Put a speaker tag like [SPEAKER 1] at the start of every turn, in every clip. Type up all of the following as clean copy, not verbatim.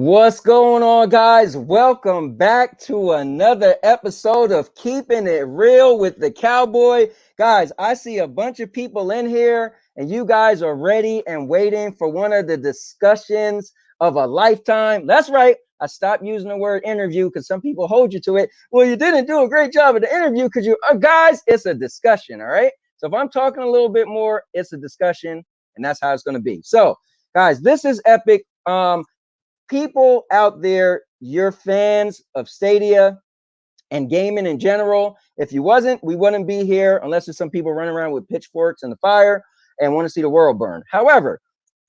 [SPEAKER 1] What's going on, guys? Welcome back to another episode of Keeping It Real with the Cowboy. Guys, I see a bunch of people in here, and you guys are ready and waiting for one of the discussions of a lifetime. That's right. I stopped using the word interview because some people hold you to it. Well, you didn't do a great job at the interview because guys, it's a discussion, all right? So if I'm talking a little bit more, it's a discussion, and that's how it's going to be. So, guys, this is epic. People out there, you're fans of Stadia and gaming in general. If you wasn't, we wouldn't be here unless there's some people running around with pitchforks in the fire and want to see the world burn. However,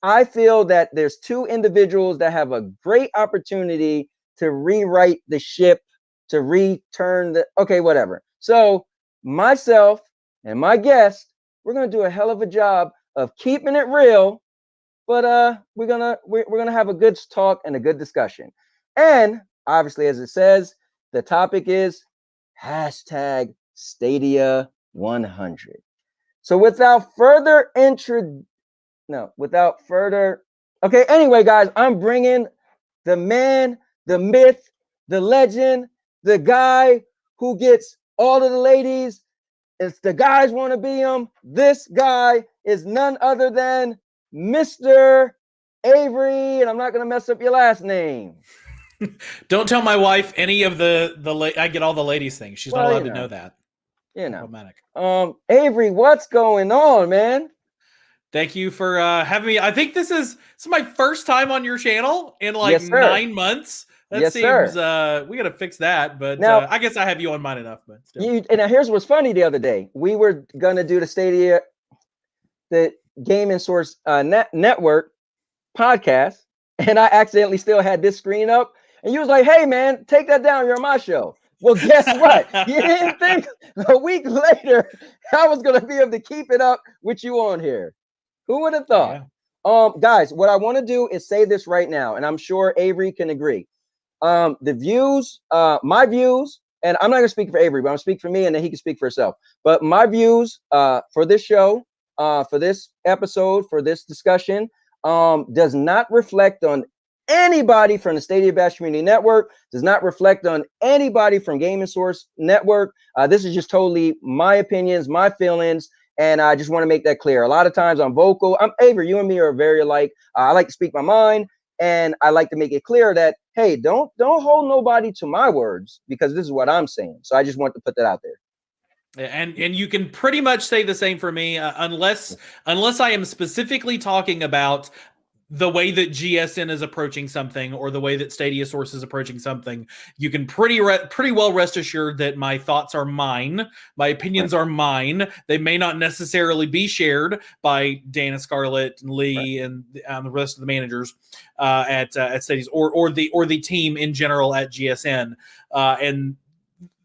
[SPEAKER 1] I feel that there's two individuals that have a great opportunity to rewrite the ship, to return the, okay, whatever. So myself and my guest, we're going to do a hell of a job of keeping it real. But we're gonna have a good talk and a good discussion. And obviously, as it says, the topic is hashtag Stadia 100. So without further okay, anyway, guys, I'm bringing the man, the myth, the legend, the guy who gets all of the ladies. If the guys want to be him, this guy is none other than Mr. Avery, and I'm not going to mess up your last name.
[SPEAKER 2] Don't tell my wife any of I get all the ladies things. She's not allowed to know that.
[SPEAKER 1] You know. Avery, what's going on, man?
[SPEAKER 2] Thank you for having me. I think this is my first time on your channel in like 9 months. That seems we got to fix that, but now, I guess I have you on mine enough. But still.
[SPEAKER 1] And here's what's funny. The other day, we were going to do the Gaming Source Network podcast, and I accidentally still had this screen up, and you was like, hey man, take that down, you're on my show. Well, guess what? You didn't think a week later I was going to be able to keep it up with you on here. Who would have thought? Yeah. Guys, what I want to do is say this right now, and I'm sure Avery can agree. The views, my views, and I'm not gonna speak for Avery, but I'm gonna speak for me, and then he can speak for himself. But my views for this show, for this episode, for this discussion, does not reflect on anybody from the Stadia Bash Community Network, does not reflect on anybody from Gaming Source Network. This is just totally my opinions, my feelings, and I just want to make that clear. A lot of times I'm vocal. Avery, you and me are very alike. I like to speak my mind, and I like to make it clear that, hey, don't hold nobody to my words, because this is what I'm saying. So I just want to put that out there.
[SPEAKER 2] And you can pretty much say the same for me, unless I am specifically talking about the way that GSN is approaching something or the way that Stadia Source is approaching something. You can pretty well rest assured that my thoughts are mine, my opinions are mine. They may not necessarily be shared by Dana, Scarlett, and Lee, and the rest of the managers at Stadia or the team in general at GSN, and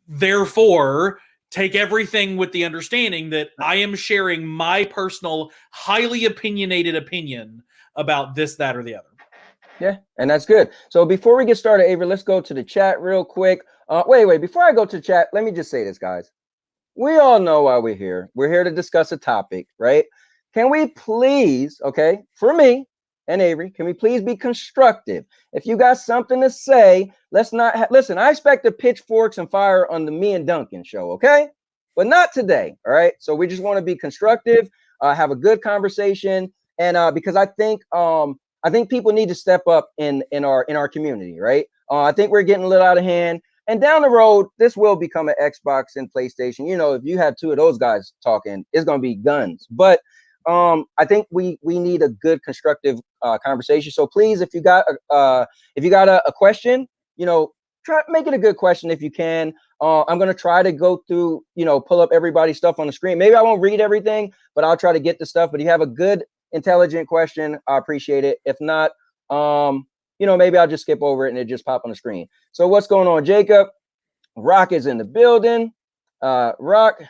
[SPEAKER 2] therefore take everything with the understanding that I am sharing my personal, highly opinionated opinion about this, that, or the other.
[SPEAKER 1] Yeah, and that's good. So before we get started, Avery, let's go to the chat real quick. Wait, before I go to chat, let me just say this, guys. We all know why we're here. We're here to discuss a topic, right? Can we please, okay, for me and Avery, can we please be constructive? If you got something to say, let's not listen. I expect the pitchforks and fire on the Me and Duncan show, okay? But not today, all right? So we just want to be constructive, have a good conversation, and because I think people need to step up in our community, right? I think we're getting a little out of hand, and down the road, this will become an Xbox and PlayStation. You know, if you have two of those guys talking, it's gonna be guns. But I think we need a good constructive conversation. So please, if you got a question, you know, try make it a good question if you can. I'm gonna try to go through, you know, pull up everybody's stuff on the screen. Maybe I won't read everything, but I'll try to get the stuff. But if you have a good, intelligent question, I appreciate it. If not, you know, maybe I'll just skip over it and it just pop on the screen. So what's going on, Jacob? Rock is in the building. Rock,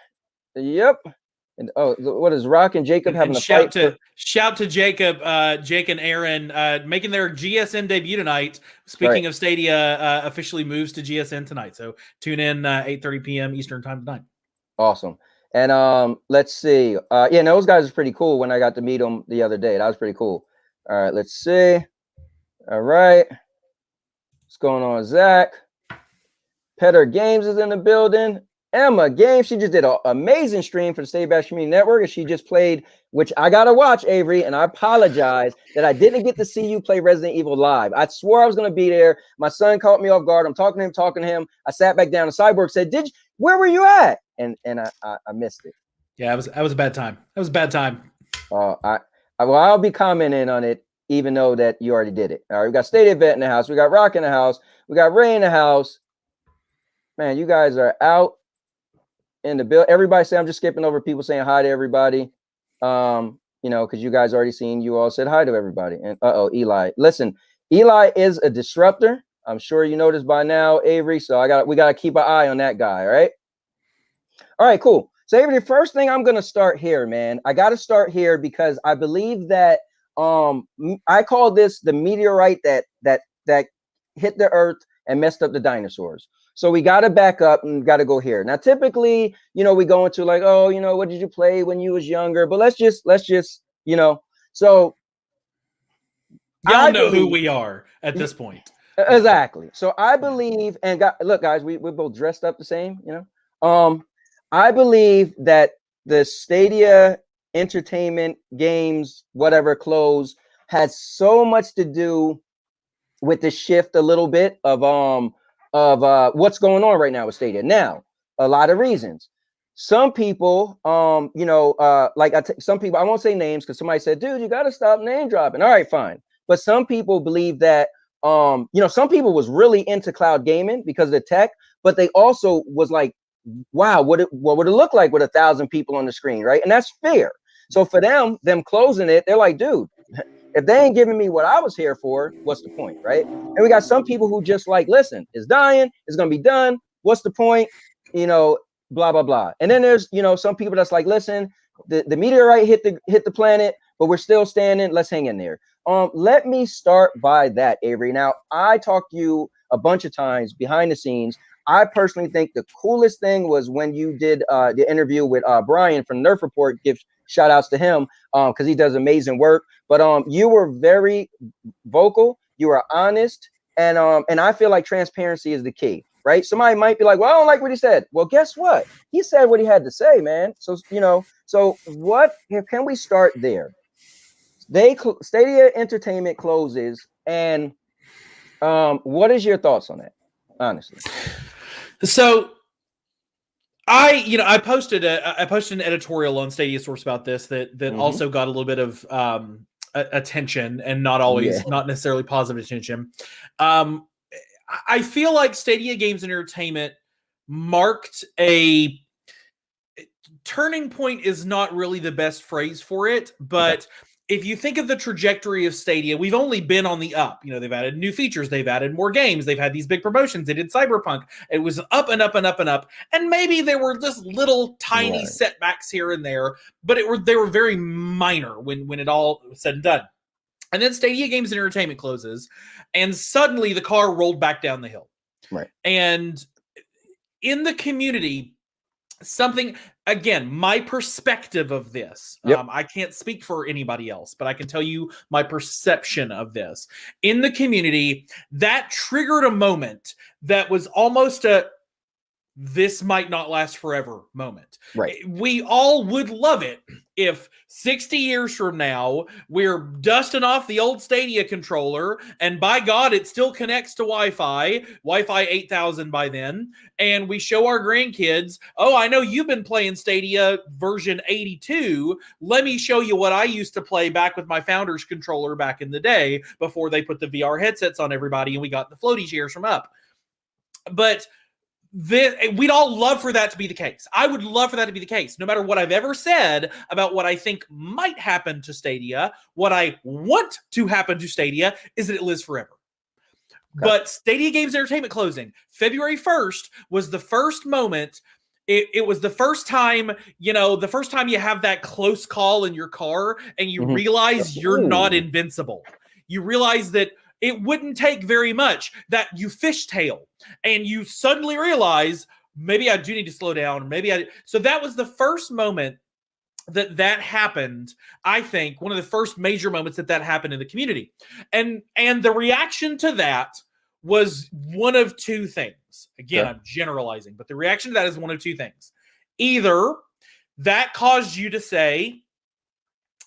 [SPEAKER 1] yep. And what is Rock and Jacob having a fight?
[SPEAKER 2] Shout to Jacob, Jake and Aaron making their GSN debut tonight. Speaking of Stadia, officially moves to GSN tonight. So tune in 8:30 p.m. Eastern time tonight.
[SPEAKER 1] Awesome. And let's see. Yeah, those guys are pretty cool when I got to meet them the other day. That was pretty cool. All right, let's see. All right. going on, Zach? Petter Games is in the building. Emma Games, she just did an amazing stream for the State Bash Community Network, and she just played, which I gotta watch, Avery, and I apologize that I didn't get to see you play Resident Evil live. I swore I was gonna be there. My son caught me off guard. I'm talking to him. I sat back down, and Cyborg said, where were you at? And I missed it.
[SPEAKER 2] Yeah, that was a bad time. That was a bad time.
[SPEAKER 1] Well, I'll be commenting on it, even though that you already did it. All right, we got Stadia Vet in the house. We got Rock in the house. We got Ray in the house. Man, you guys are out in the bill. Everybody say, I'm just skipping over people saying hi to everybody. Because you guys already seen, you all said hi to everybody. And Eli. Listen, Eli is a disruptor. I'm sure you know this by now, Avery. So we gotta keep an eye on that guy. All right, cool. So Avery, the first thing I'm gonna start here, man. I gotta start here because I believe that I call this the meteorite that hit the earth and messed up the dinosaurs. So we got to back up and got to go here. Now, typically, we go into like, what did you play when you was younger? But let's just, so
[SPEAKER 2] y'all know who we are at this point.
[SPEAKER 1] Exactly. So I believe, and look, guys, we're both dressed up the same, I believe that the Stadia Entertainment Games, whatever close, has so much to do with the shift a little bit of what's going on right now with Stadia. Now, a lot of reasons. Some people, some people, I won't say names because somebody said, dude, you got to stop name dropping. All right, fine. But some people believe that, some people was really into cloud gaming because of the tech, but they also was like, wow, what would it look like with 1,000 people on the screen, right? And that's fair. So for them closing it, they're like, dude, if they ain't giving me what I was here for, what's the point, right? And we got some people who just like, listen, it's dying, it's gonna be done. What's the point? Blah blah blah. And then there's some people that's like, listen, the meteorite hit the planet, but we're still standing. Let's hang in there. Let me start by that, Avery. Now, I talked to you a bunch of times behind the scenes. I personally think the coolest thing was when you did the interview with Brian from Nerf Report. Give shout outs to him because he does amazing work. But you were very vocal, you were honest, and I feel like transparency is the key, right? Somebody might be like, well, I don't like what he said. Well, guess what? He said what he had to say, man. So, so what can we start there? Stadia Entertainment closes, and what is your thoughts on that, honestly?
[SPEAKER 2] So I posted an editorial on Stadia Source about this that also got a little bit of attention, and not necessarily positive attention. I feel like Stadia Games and Entertainment marked a turning point. Is not really the best phrase for it, but if you think of the trajectory of Stadia, we've only been on the up. They've added new features, they've added more games, they've had these big promotions. They did Cyberpunk. It was up and up and up and up. And maybe there were just little tiny setbacks here and there, but they were very minor when it all was said and done. And then Stadia Games and Entertainment closes, and suddenly the car rolled back down the hill.
[SPEAKER 1] Right.
[SPEAKER 2] And in the community, something, again, my perspective of this, I can't speak for anybody else, but I can tell you my perception of this. In the community, that triggered a moment that was almost a this might not last forever moment.
[SPEAKER 1] Right.
[SPEAKER 2] We all would love it if 60 years from now, we're dusting off the old Stadia controller, and by God, it still connects to Wi-Fi 8000 by then, and we show our grandkids, oh, I know you've been playing Stadia version 82. Let me show you what I used to play back with my Founders controller back in the day before they put the VR headsets on everybody and we got the floaty chairs from Up. But we'd all love for that to be the case. I would love for that to be the case. No matter what I've ever said about what I think might happen to Stadia, what I want to happen to Stadia is that it lives forever. Okay. But Stadia Games Entertainment closing February 1st was the first moment. It was the first time, the first time you have that close call in your car and you realize you're not invincible. You realize that it wouldn't take very much, that you fishtail and you suddenly realize, maybe I do need to slow down. So that was the first moment that happened. I think one of the first major moments that happened in the community. And the reaction to that was one of two things. Again,
[SPEAKER 1] Okay.
[SPEAKER 2] I'm generalizing, but the reaction to that is one of two things. Either that caused you to say,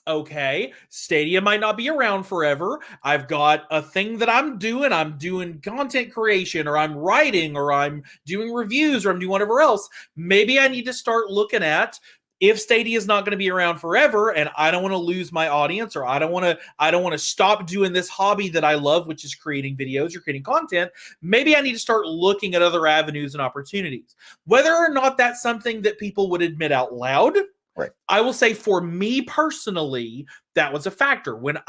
[SPEAKER 2] okay, Stadia might not be around forever. I've got a thing that I'm doing. I'm doing content creation, or I'm writing, or I'm doing reviews, or I'm doing whatever else. Maybe I need to start looking at, if Stadia is not going to be around forever and I don't want to lose my audience, or I don't want to stop doing this hobby that I love, which is creating videos or creating content, maybe I need to start looking at other avenues and opportunities. Whether or not that's something that people would admit out loud,
[SPEAKER 1] Right.
[SPEAKER 2] I will say for me personally, that was a factor. When the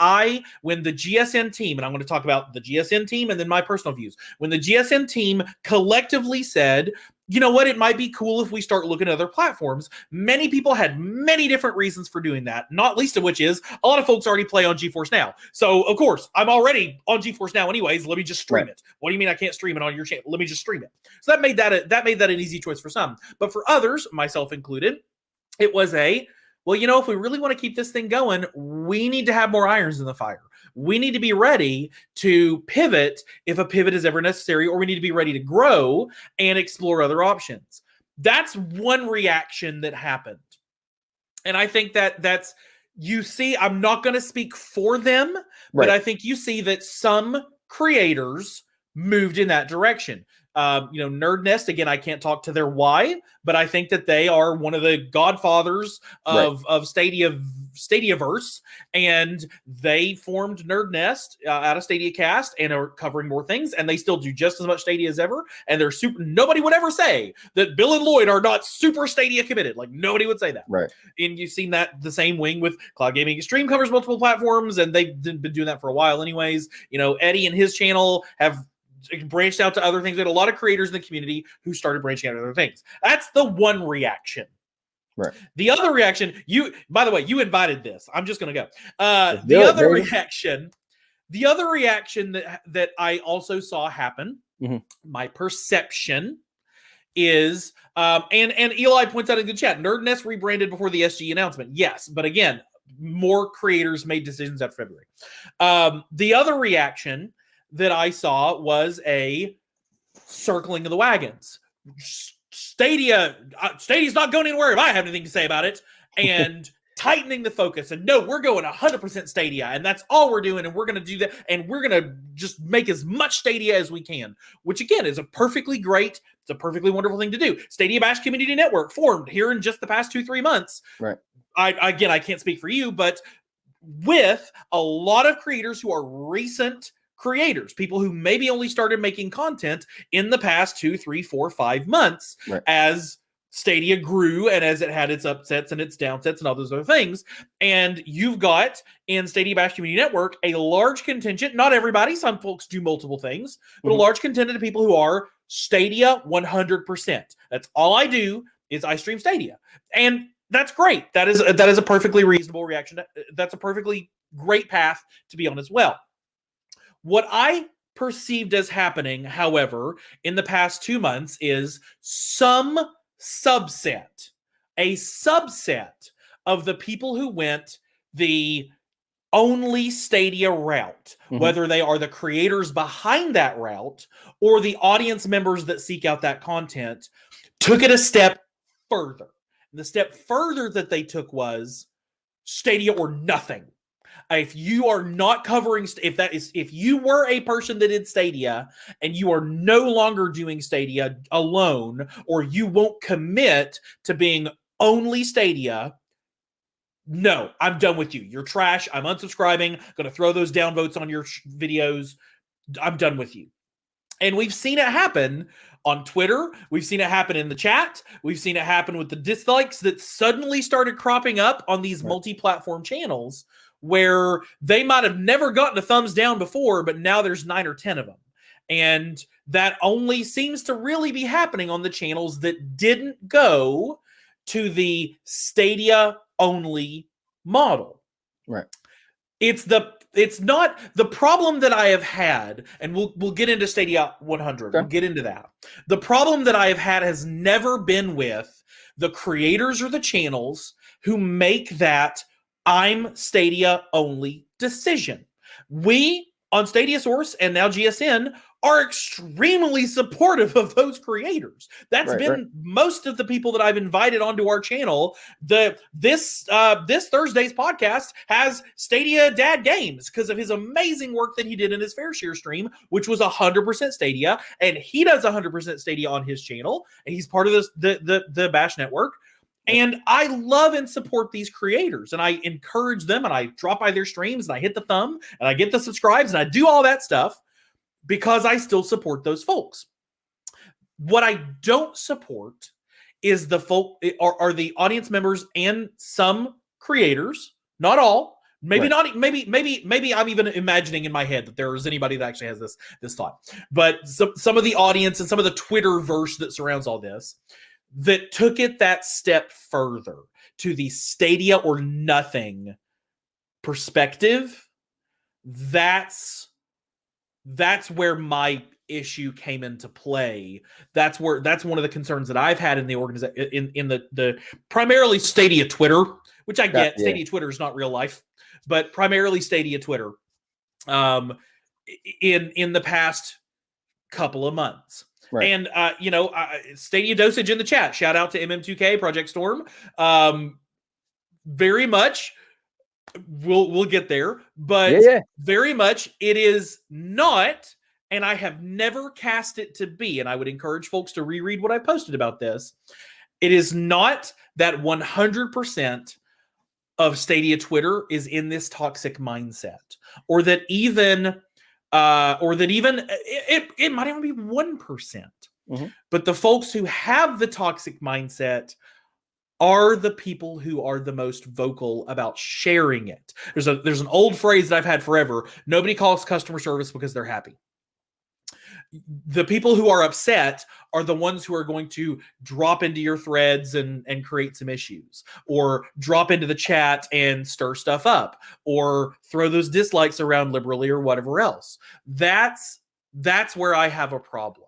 [SPEAKER 2] GSN team, and I'm going to talk about the GSN team and then my personal views, when the GSN team collectively said, you know what, it might be cool if we start looking at other platforms, many people had many different reasons for doing that, not least of which is a lot of folks already play on GeForce Now. So, of course, I'm already on GeForce Now anyways. Let me just stream it. What do you mean I can't stream it on your channel? Let me just stream it. So that made that an easy choice for some. But for others, myself included, it was well, you know, if we really want to keep this thing going, we need to have more irons in the fire. We need to be ready to pivot if a pivot is ever necessary, or we need to be ready to grow and explore other options. That's one reaction that happened. And I think that's, you see, I'm not going to speak for them, but I think you see that some creators moved in that direction. Nerd Nest, again, I can't talk to their why, but I think that they are one of the godfathers of Stadiaverse, and they formed Nerd Nest out of Stadia Cast and are covering more things, and they still do just as much Stadia as ever, and they're super. Nobody would ever say that Bill and Lloyd are not super Stadia committed. Like, nobody would say that.
[SPEAKER 1] Right.
[SPEAKER 2] And you've seen that the same wing with Cloud Gaming Extreme, covers multiple platforms, and they've been doing that for a while anyways. You know, Eddie and his channel have branched out to other things. There are a lot of creators in the community who started branching out to other things. That's the one reaction. Right. The other reaction, by the way, you invited this. I'm just going to go. The other reaction that I also saw happen, my perception is, and Eli points out in the chat, Nerd Nest rebranded before the SG announcement. Yes, but again, more creators made decisions after February. The other reaction that I saw was a circling of the wagons. Stadia's not going anywhere if I have anything to say about it, and tightening the focus. And no, we're going 100% Stadia, and that's all we're doing, and we're going to do that, and we're going to just make as much Stadia as we can, which again is a perfectly wonderful thing to do. Stadia Bash Community Network formed here in just the past 2-3 months. Right. I can't speak for you, but with a lot of creators who are recent creators, people who maybe only started making content in the past 2, 3, 4, 5 months, as Stadia grew and as it had its upsets and its downsets and all those other things. And you've got in Stadia Bash Community Network a large contingent, not everybody, some folks do multiple things, but a large contingent of people who are Stadia 100%. That's all I do is I stream Stadia. And that's great. That is a perfectly reasonable reaction. That's a perfectly great path to be on as well. What I perceived as happening, however, in the past 2 months is a subset of the people who went the only Stadia route, whether they are the creators behind that route or the audience members that seek out that content, took it a step further. And the step further that they took was Stadia or nothing. If you are not covering, if you were a person that did Stadia and you are no longer doing Stadia alone, or you won't commit to being only Stadia, no, I'm done with you. You're trash. I'm unsubscribing. Going to throw those downvotes on your videos. I'm done with you. And we've seen it happen on Twitter. We've seen it happen in the chat. We've seen it happen with the dislikes that suddenly started cropping up on these multi-platform channels, where they might have never gotten a thumbs down before, but now there's 9 or 10 of them. And that only seems to really be happening on the channels that didn't go to the Stadia only model. Right. It's not the problem that I have had, and we'll get into Stadia 100. Okay. We'll get into that. The problem that I have had has never been with the creators or the channels who make that I'm Stadia only decision. We on Stadia Source and now GSN are extremely supportive of those creators. That's been most of the people that I've invited onto our channel. This Thursday's podcast has Stadia Dad Games because of his amazing work that he did in his Fair Share stream, which was 100% Stadia, and he does 100% Stadia on his channel, and he's part of the Bash Network. And I love and support these creators, and I encourage them, and I drop by their streams, and I hit the thumb, and I get the subscribes, and I do all that stuff because I still support those folks. What I don't support is the folk are the audience members and some creators, not all. Maybe not. Maybe I'm even imagining in my head that there is anybody that actually has this thought. But some of the audience and some of the Twitterverse that surrounds all this that took it that step further to the Stadia or nothing perspective. That's where my issue came into play. That's one of the concerns that I've had in the organization, in the primarily Stadia Twitter, which I get. Stadia Twitter is not real life, but primarily Stadia Twitter. In the past couple of months. Right. And Stadia Dosage in the chat. Shout out to MM2K Project Storm. Very much we'll get there, but very much it is not, and I have never cast it to be, and I would encourage folks to reread what I posted about this. It is not that 100% of Stadia Twitter is in this toxic mindset, or that even it might even be 1%. But the folks who have the toxic mindset are the people who are the most vocal about sharing it. There's an old phrase that I've had forever. Nobody calls customer service because they're happy. The people who are upset are the ones who are going to drop into your threads and create some issues, or drop into the chat and stir stuff up, or throw those dislikes around liberally or whatever else. That's where I have a problem.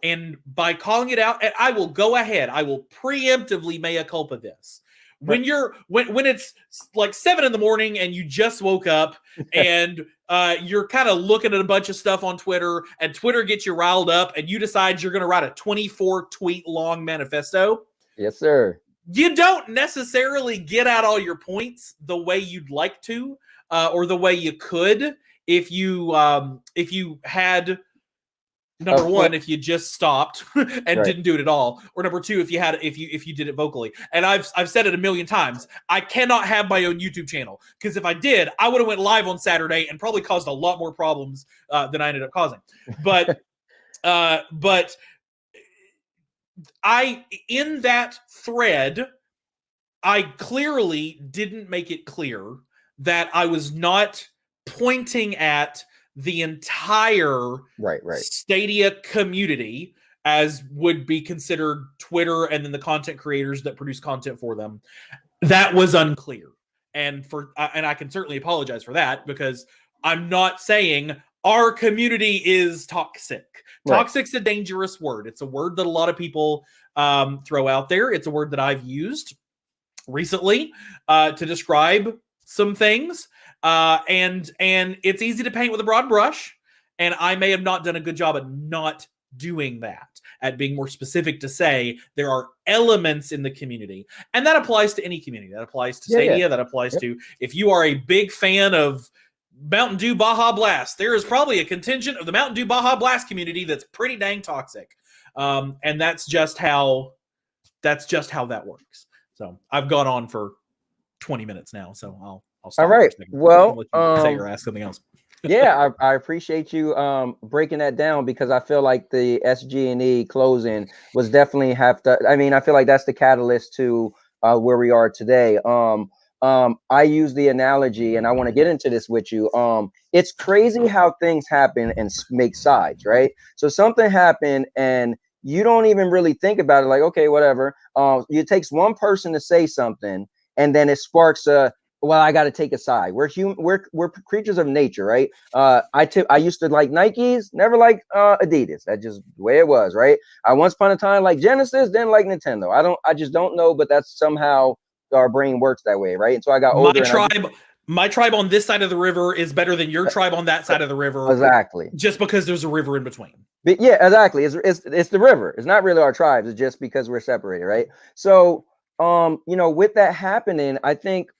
[SPEAKER 2] And by calling it out, I will go ahead. I will preemptively mea culpa this. When it's like 7 a.m. and you just woke up and you're kind of looking at a bunch of stuff on Twitter, and Twitter gets you riled up, and you decide you're going to write a 24 tweet long manifesto.
[SPEAKER 1] Yes, sir.
[SPEAKER 2] You don't necessarily get out all your points the way you'd like to, or the way you could if you had. Number one, if you just stopped and didn't do it at all, or number two, if you did it vocally. And I've said it a million times. I cannot have my own YouTube channel, because if I did, I would have went live on Saturday and probably caused a lot more problems than I ended up causing. But in that thread, I clearly didn't make it clear that I was not pointing at the entire Stadia community, as would be considered Twitter and then the content creators that produce content for them. That was unclear. And I can certainly apologize for that, because I'm not saying our community is toxic. Toxic's a dangerous word. It's a word that a lot of people throw out there. It's a word that I've used recently to describe some things. And it's easy to paint with a broad brush, and I may have not done a good job at not doing that, at being more specific to say there are elements in the community, and that applies to any community. That applies to Stadia. That applies to, if you are a big fan of Mountain Dew Baja Blast, there is probably a contingent of the Mountain Dew Baja Blast community that's pretty dang toxic, and that's just how that works. So I've gone on for 20 minutes now, so I'll stop.
[SPEAKER 1] All right. Well,
[SPEAKER 2] say or ask something else.
[SPEAKER 1] I appreciate you breaking that down, because I feel like the SG&E closing was definitely I feel like that's the catalyst to where we are today. I use the analogy, and I want to get into this with you. It's crazy how things happen and make sides, right? So something happened and you don't even really think about it, like, okay, whatever. It takes one person to say something, and then it sparks well, I got to take a side. We're creatures of nature, right? I used to like Nikes, never liked Adidas. That's just the way it was, right? I once upon a time like Genesis, then like Nintendo. I just don't know, but that's somehow our brain works that way, right? And so I got older.
[SPEAKER 2] my tribe on this side of the river is better than your tribe on that side of the river.
[SPEAKER 1] Exactly.
[SPEAKER 2] Just because there's a river in between.
[SPEAKER 1] But yeah, exactly. It's the river. It's not really our tribes. It's just because we're separated, right? So, with that happening, I think,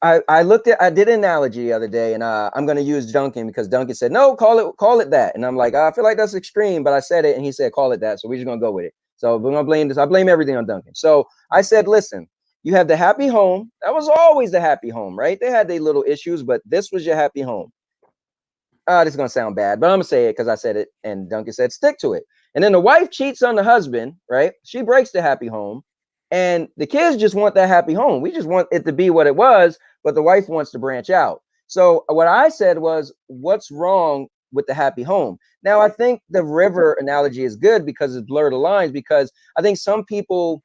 [SPEAKER 1] I did an analogy the other day, and I'm going to use Duncan because Duncan said, no, call it that. And I'm like, I feel like that's extreme, but I said it and he said, call it that. So we're just going to go with it. So we're going to blame this. I blame everything on Duncan. So I said, listen, you have the happy home. That was always the happy home, right? They had their little issues, but this was your happy home. This is going to sound bad, but I'm going to say it because I said it. And Duncan said, stick to it. And then the wife cheats on the husband, right? She breaks the happy home. And the kids just want that happy home. We just want it to be what it was, but the wife wants to branch out. So what I said was, what's wrong with the happy home? Now, I think the river analogy is good because it's blurred the lines, because I think some people,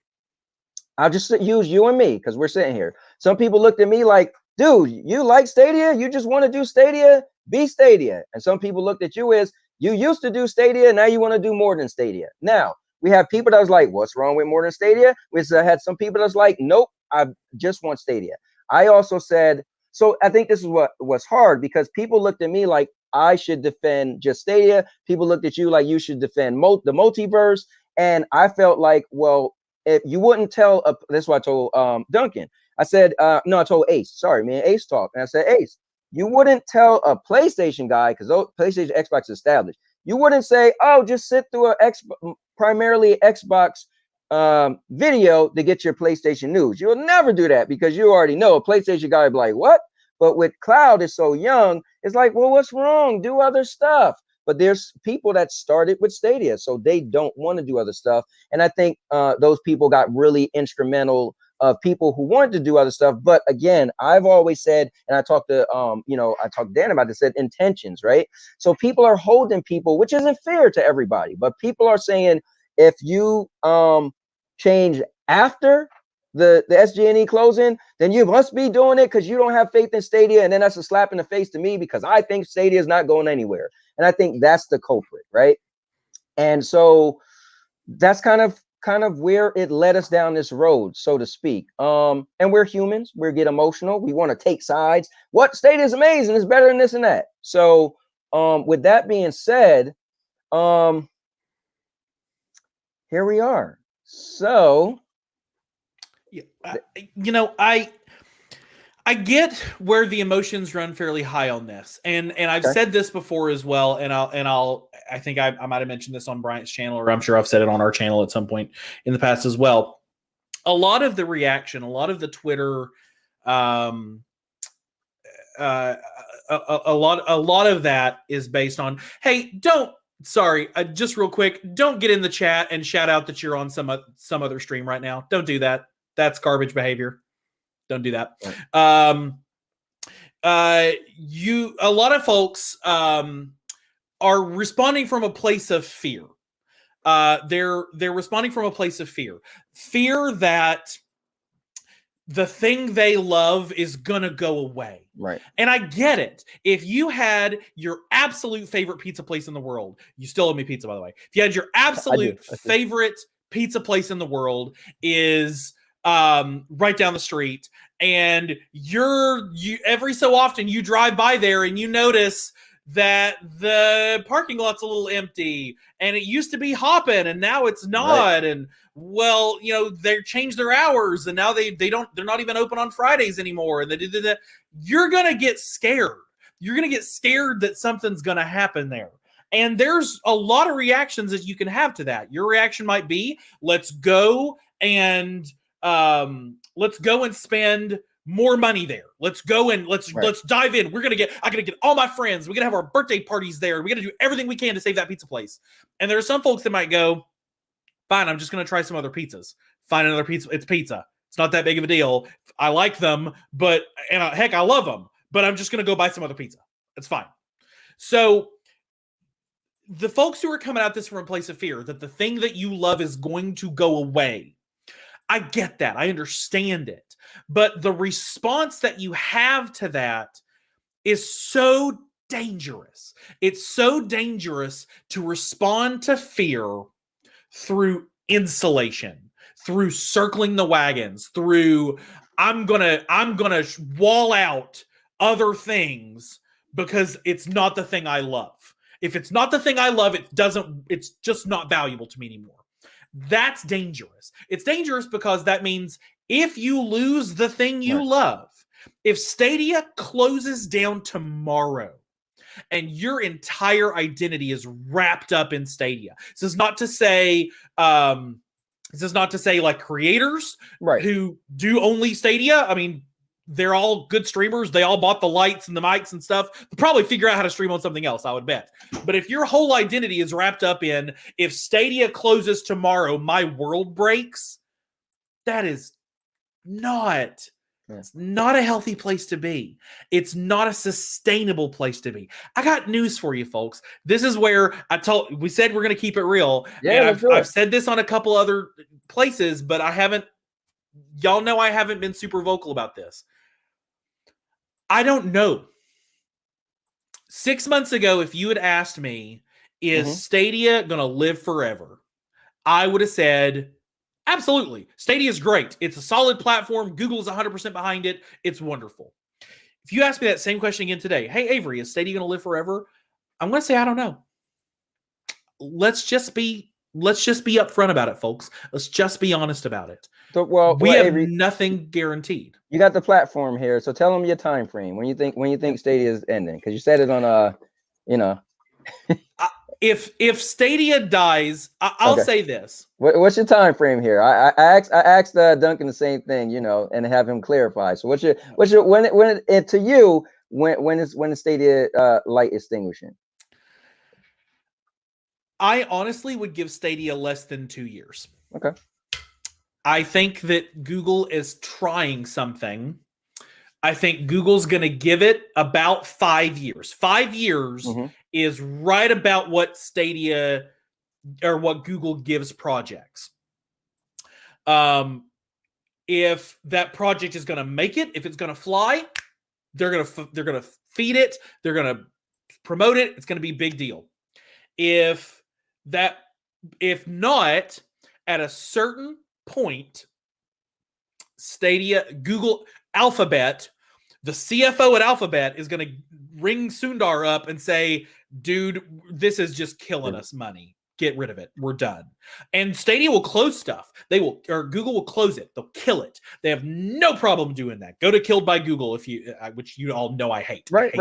[SPEAKER 1] I'll just use you and me because we're sitting here. Some people looked at me like, dude, you like Stadia? You just want to do Stadia? Be Stadia. And some people looked at you as, you used to do Stadia, now you want to do more than Stadia. Now, we have people that was like, what's wrong with more than Stadia? We had some people that's like, nope, I just want Stadia. I also said, so I think this is what was hard, because people looked at me like I should defend just Stadia. People looked at you like you should defend the multiverse. And I felt like, well, if you wouldn't tell, this is what I told Duncan. I said, no, I told Ace. Sorry, me and Ace talked. And I said, Ace, you wouldn't tell a PlayStation guy, because PlayStation, Xbox is established. You wouldn't say, oh, just sit through primarily Xbox video to get your PlayStation news. You'll never do that, because you already know a PlayStation guy would be like, what? But with cloud, it's so young. It's like, well, what's wrong? Do other stuff. But there's people that started with Stadia, so they don't want to do other stuff. And I think those people got really instrumental of people who wanted to do other stuff. But again, I've always said, and I talked to, I talked to Dan about this, said intentions, right? So people are holding people, which isn't fair to everybody, but people are saying, if you change after the SG&E closing, then you must be doing it because you don't have faith in Stadia. And then that's a slap in the face to me, because I think Stadia is not going anywhere. And I think that's the culprit, right? And so that's kind of where it led us down this road, so to speak. And we're humans. We get emotional. We want to take sides. What? Stadia is amazing. It's better than this and that. So with that being said, here we are. So,
[SPEAKER 2] I get where the emotions run fairly high on this, and I've said this before as well, and I think I might have mentioned this on Bryant's channel, or I'm sure I've said it on our channel at some point in the past as well. A lot of the reaction, a lot of the Twitter, a lot of that is based on, hey, just real quick, don't get in the chat and shout out that you're on some other stream right now. Don't do that. That's garbage behavior. Don't do that. Right. A lot of folks are responding from a place of fear. They're responding from a place of fear that the thing they love is gonna go away.
[SPEAKER 1] Right.
[SPEAKER 2] And I get it. If you had your absolute favorite pizza place in the world, you still owe me pizza, by the way. If you had your absolute favorite pizza place in the world is right down the street, and you every so often you drive by there and you notice that the parking lot's a little empty, and it used to be hopping and now it's not. Right. And well, they changed their hours, and now they're not even open on Fridays anymore. And they did that. You're gonna get scared. You're gonna get scared that something's gonna happen there. And there's a lot of reactions that you can have to that. Your reaction might be, let's go and spend more money there. Let's go and let's dive in. I'm gonna get all my friends. We're gonna have our birthday parties there. We're gonna do everything we can to save that pizza place. And there are some folks that might go, fine, I'm just gonna try some other pizzas. Find another pizza. It's pizza. It's not that big of a deal. I like them, heck, I love them, but I'm just gonna go buy some other pizza. It's fine. So the folks who are coming at this from a place of fear that the thing that you love is going to go away, I get that. I understand it. But the response that you have to that is so dangerous. It's so dangerous to respond to fear through insulation, through circling the wagons, through I'm gonna wall out other things because it's not the thing I love. If it's not the thing I love, it's just not valuable to me anymore. That's dangerous. It's dangerous because that means if you lose the thing you love, if Stadia closes down tomorrow and your entire identity is wrapped up in Stadia. This is not to say like creators who do only Stadia. I mean, they're all good streamers. They all bought the lights and the mics and stuff. They'll probably figure out how to stream on something else, I would bet. But if your whole identity is wrapped up in, if Stadia closes tomorrow, my world breaks, that is not... It's not a healthy place to be. It's not a sustainable place to be. I got news for you, folks. This is where we said we're going to keep it real.
[SPEAKER 1] Yeah,
[SPEAKER 2] and I've said this on a couple other places, but y'all know I haven't been super vocal about this. I don't know. 6 months ago, if you had asked me, is Stadia going to live forever? I would have said, absolutely. Stadia is great. It's a solid platform. Google is 100% behind it. It's wonderful. If you ask me that same question again today, hey, Avery, is Stadia going to live forever? I'm going to say, I don't know. Let's just be upfront about it, folks. Let's just be honest about it.
[SPEAKER 1] So,
[SPEAKER 2] we have
[SPEAKER 1] Avery,
[SPEAKER 2] nothing guaranteed.
[SPEAKER 1] You got the platform here, so tell them your time frame when you think Stadia is ending, because you said it on
[SPEAKER 2] If Stadia dies, I'll say this.
[SPEAKER 1] What's your time frame here? I asked Duncan the same thing, and have him clarify. So what's your when the Stadia light extinguishing?
[SPEAKER 2] I honestly would give Stadia less than 2 years.
[SPEAKER 1] Okay.
[SPEAKER 2] I think that Google is trying something. I think Google's going to give it about 5 years. 5 years is right about what Stadia or what Google gives projects. If that project is going to make it, if it's going to fly, they're going to feed it, they're going to promote it. It's going to be a big deal. If not, at a certain point, Stadia, Google, Alphabet, the CFO at Alphabet is going to ring Sundar up and say, dude, this is just killing us money. Get rid of it. We're done. And Stadia will close stuff. Google will close it. They'll kill it. They have no problem doing that. Go to Killed by Google, which you all know I hate.
[SPEAKER 1] Right.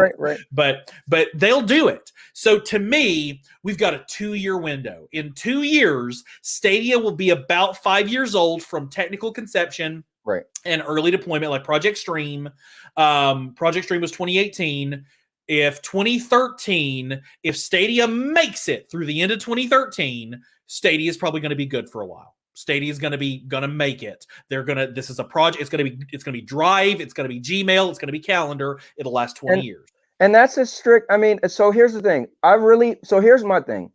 [SPEAKER 2] But they'll do it. So to me, we've got a 2-year window. In 2 years, Stadia will be about 5 years old from technical conception.
[SPEAKER 1] Right.
[SPEAKER 2] And early deployment, like Project Stream. Project Stream was 2018. If 2013, if Stadia makes it through the end of 2013, Stadia is probably going to be good for a while. Stadia is going to make it. This is a project. It's going to be Drive. It's going to be Gmail. It's going to be Calendar. It'll last 20 years.
[SPEAKER 1] And that's a strict, so here's the thing. Here's my thing.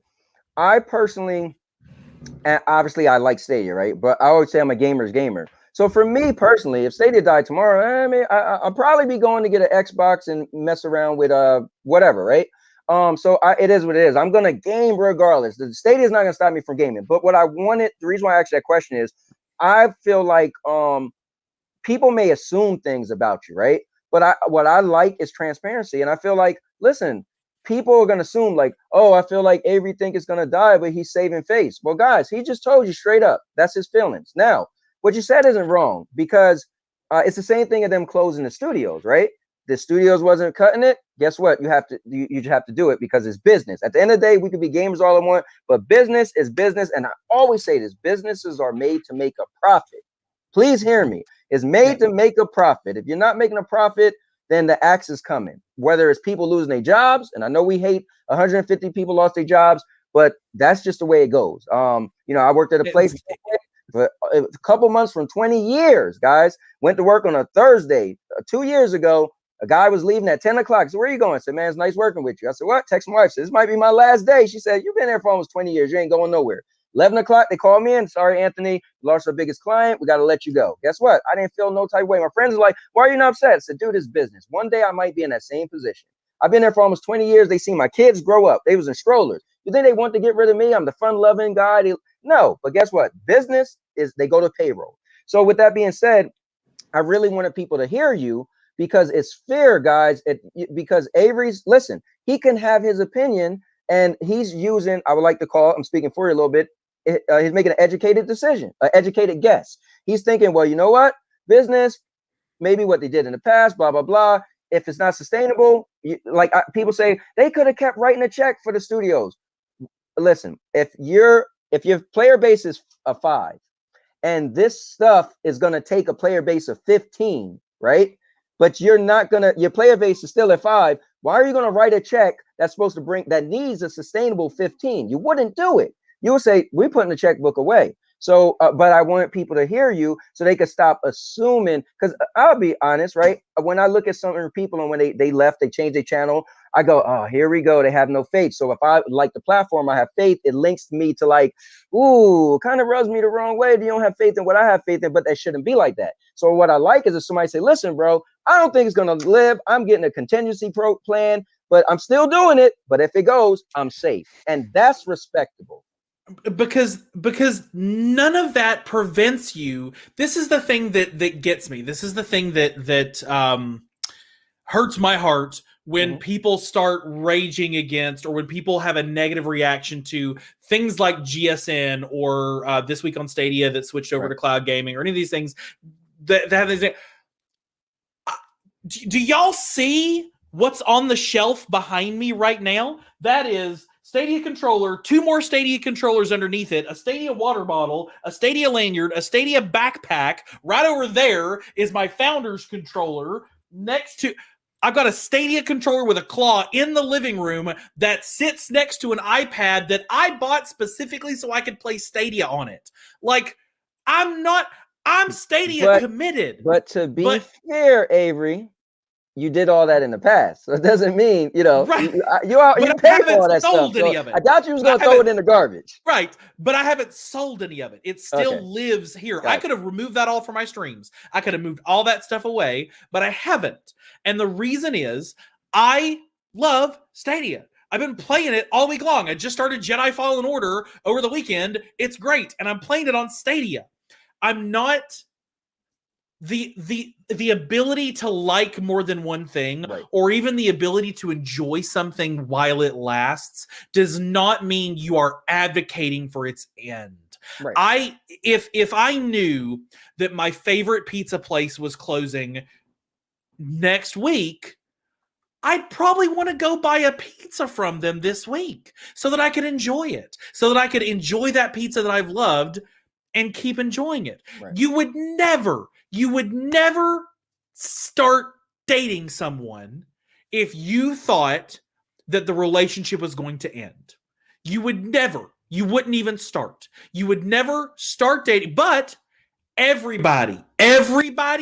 [SPEAKER 1] I personally, obviously I like Stadia, right? But I always say I'm a gamer's gamer. So for me personally, if Stadia died tomorrow, I'll probably be going to get an Xbox and mess around with whatever, right? It is what it is. I'm gonna game regardless. The Stadia is not gonna stop me from gaming. But the reason why I asked that question is, I feel like people may assume things about you, right? But what I like is transparency, and I feel like, listen, people are gonna assume like, oh, I feel like Avery think it's gonna die, but he's saving face. Well, guys, he just told you straight up that's his feelings. Now, what you said isn't wrong, because it's the same thing of them closing the studios, right? The studios wasn't cutting it. Guess what? You have to do it because it's business. At the end of the day, we could be gamers all I want, but business is business. And I always say this: businesses are made to make a profit. Please hear me. It's made to make a profit. If you're not making a profit, then the axe is coming. Whether it's people losing their jobs, and I know we hate 150 people lost their jobs, but that's just the way it goes. I worked at a place for a couple months from 20 years, guys. Went to work on a Thursday 2 years ago. A guy was leaving at 10 o'clock. So where are you going? I said, man, it's nice working with you. I said, what? Text my wife. Said, this might be my last day. She said, you've been there for almost 20 years. You ain't going nowhere. 11 o'clock, they called me in. Sorry, Anthony, lost our biggest client. We got to let you go. Guess what? I didn't feel no type of way. My friends are like, why are you not upset? I said, dude, it's business. One day I might be in that same position. I've been there for almost 20 years. They see my kids grow up. They was in strollers. You think they want to get rid of me? I'm the fun-loving guy. No, but guess what? Business is they go to payroll. So with that being said, I really wanted people to hear you because it's fair, guys. Because Avery's, listen, he can have his opinion and he's using, I would like to call, I'm speaking for you a little bit. He's making an educated decision, an educated guess. He's thinking, well, you know what? Business, maybe what they did in the past, blah, blah, blah. If it's not sustainable, people say they could have kept writing a check for the studios. Listen, if your player base is a 5, and this stuff is going to take a player base of 15, right? But you're not going to, your player base is still at 5. Why are you going to write a check that's supposed to that needs a sustainable 15? You wouldn't do it. You would say, we're putting the checkbook away. So, but I want people to hear you so they can stop assuming, because I'll be honest, right? When I look at some people and when they left, they changed their channel, I go, oh, here we go. They have no faith. So if I like the platform, I have faith. It links me to like, ooh, kind of rubs me the wrong way. You don't have faith in what I have faith in, but that shouldn't be like that. So what I like is if somebody say, listen, bro, I don't think it's going to live. I'm getting a contingency plan, but I'm still doing it. But if it goes, I'm safe. And that's respectable.
[SPEAKER 2] Because none of that prevents you. This is the thing that gets me. This is the thing that hurts my heart when people start raging against, or when people have a negative reaction to things like GSN or This Week on Stadia that switched over to cloud gaming, or any of these things that have these. Do y'all see what's on the shelf behind me right now? That is Stadia controller, 2 more Stadia controllers underneath it, a Stadia water bottle, a Stadia lanyard, a Stadia backpack. Right over there is my Founders controller. Next to, I've got a Stadia controller with a claw in the living room that sits next to an iPad that I bought specifically so I could play Stadia on it. Like, I'm Stadia committed.
[SPEAKER 1] But to be fair, Avery, you did all that in the past, so it doesn't mean you paid for all that stuff. So I doubt you was going to throw it in the garbage,
[SPEAKER 2] right? But I haven't sold any of it. It still lives here. I could have removed that all from my streams. I could have moved all that stuff away, but I haven't. And the reason is I love Stadia. I've been playing it all week long. I just started Jedi Fallen Order over the weekend. It's great, and I'm playing it on Stadia. I'm not. The ability to like more than one thing, or even the ability to enjoy something while it lasts, does not mean you are advocating for its end. If I knew that my favorite pizza place was closing next week, I'd probably want to go buy a pizza from them this week so that I could enjoy it, so that I could enjoy that pizza that I've loved and keep enjoying it. You would never start dating someone if you thought that the relationship was going to end. You wouldn't even start. You would never start dating. But everybody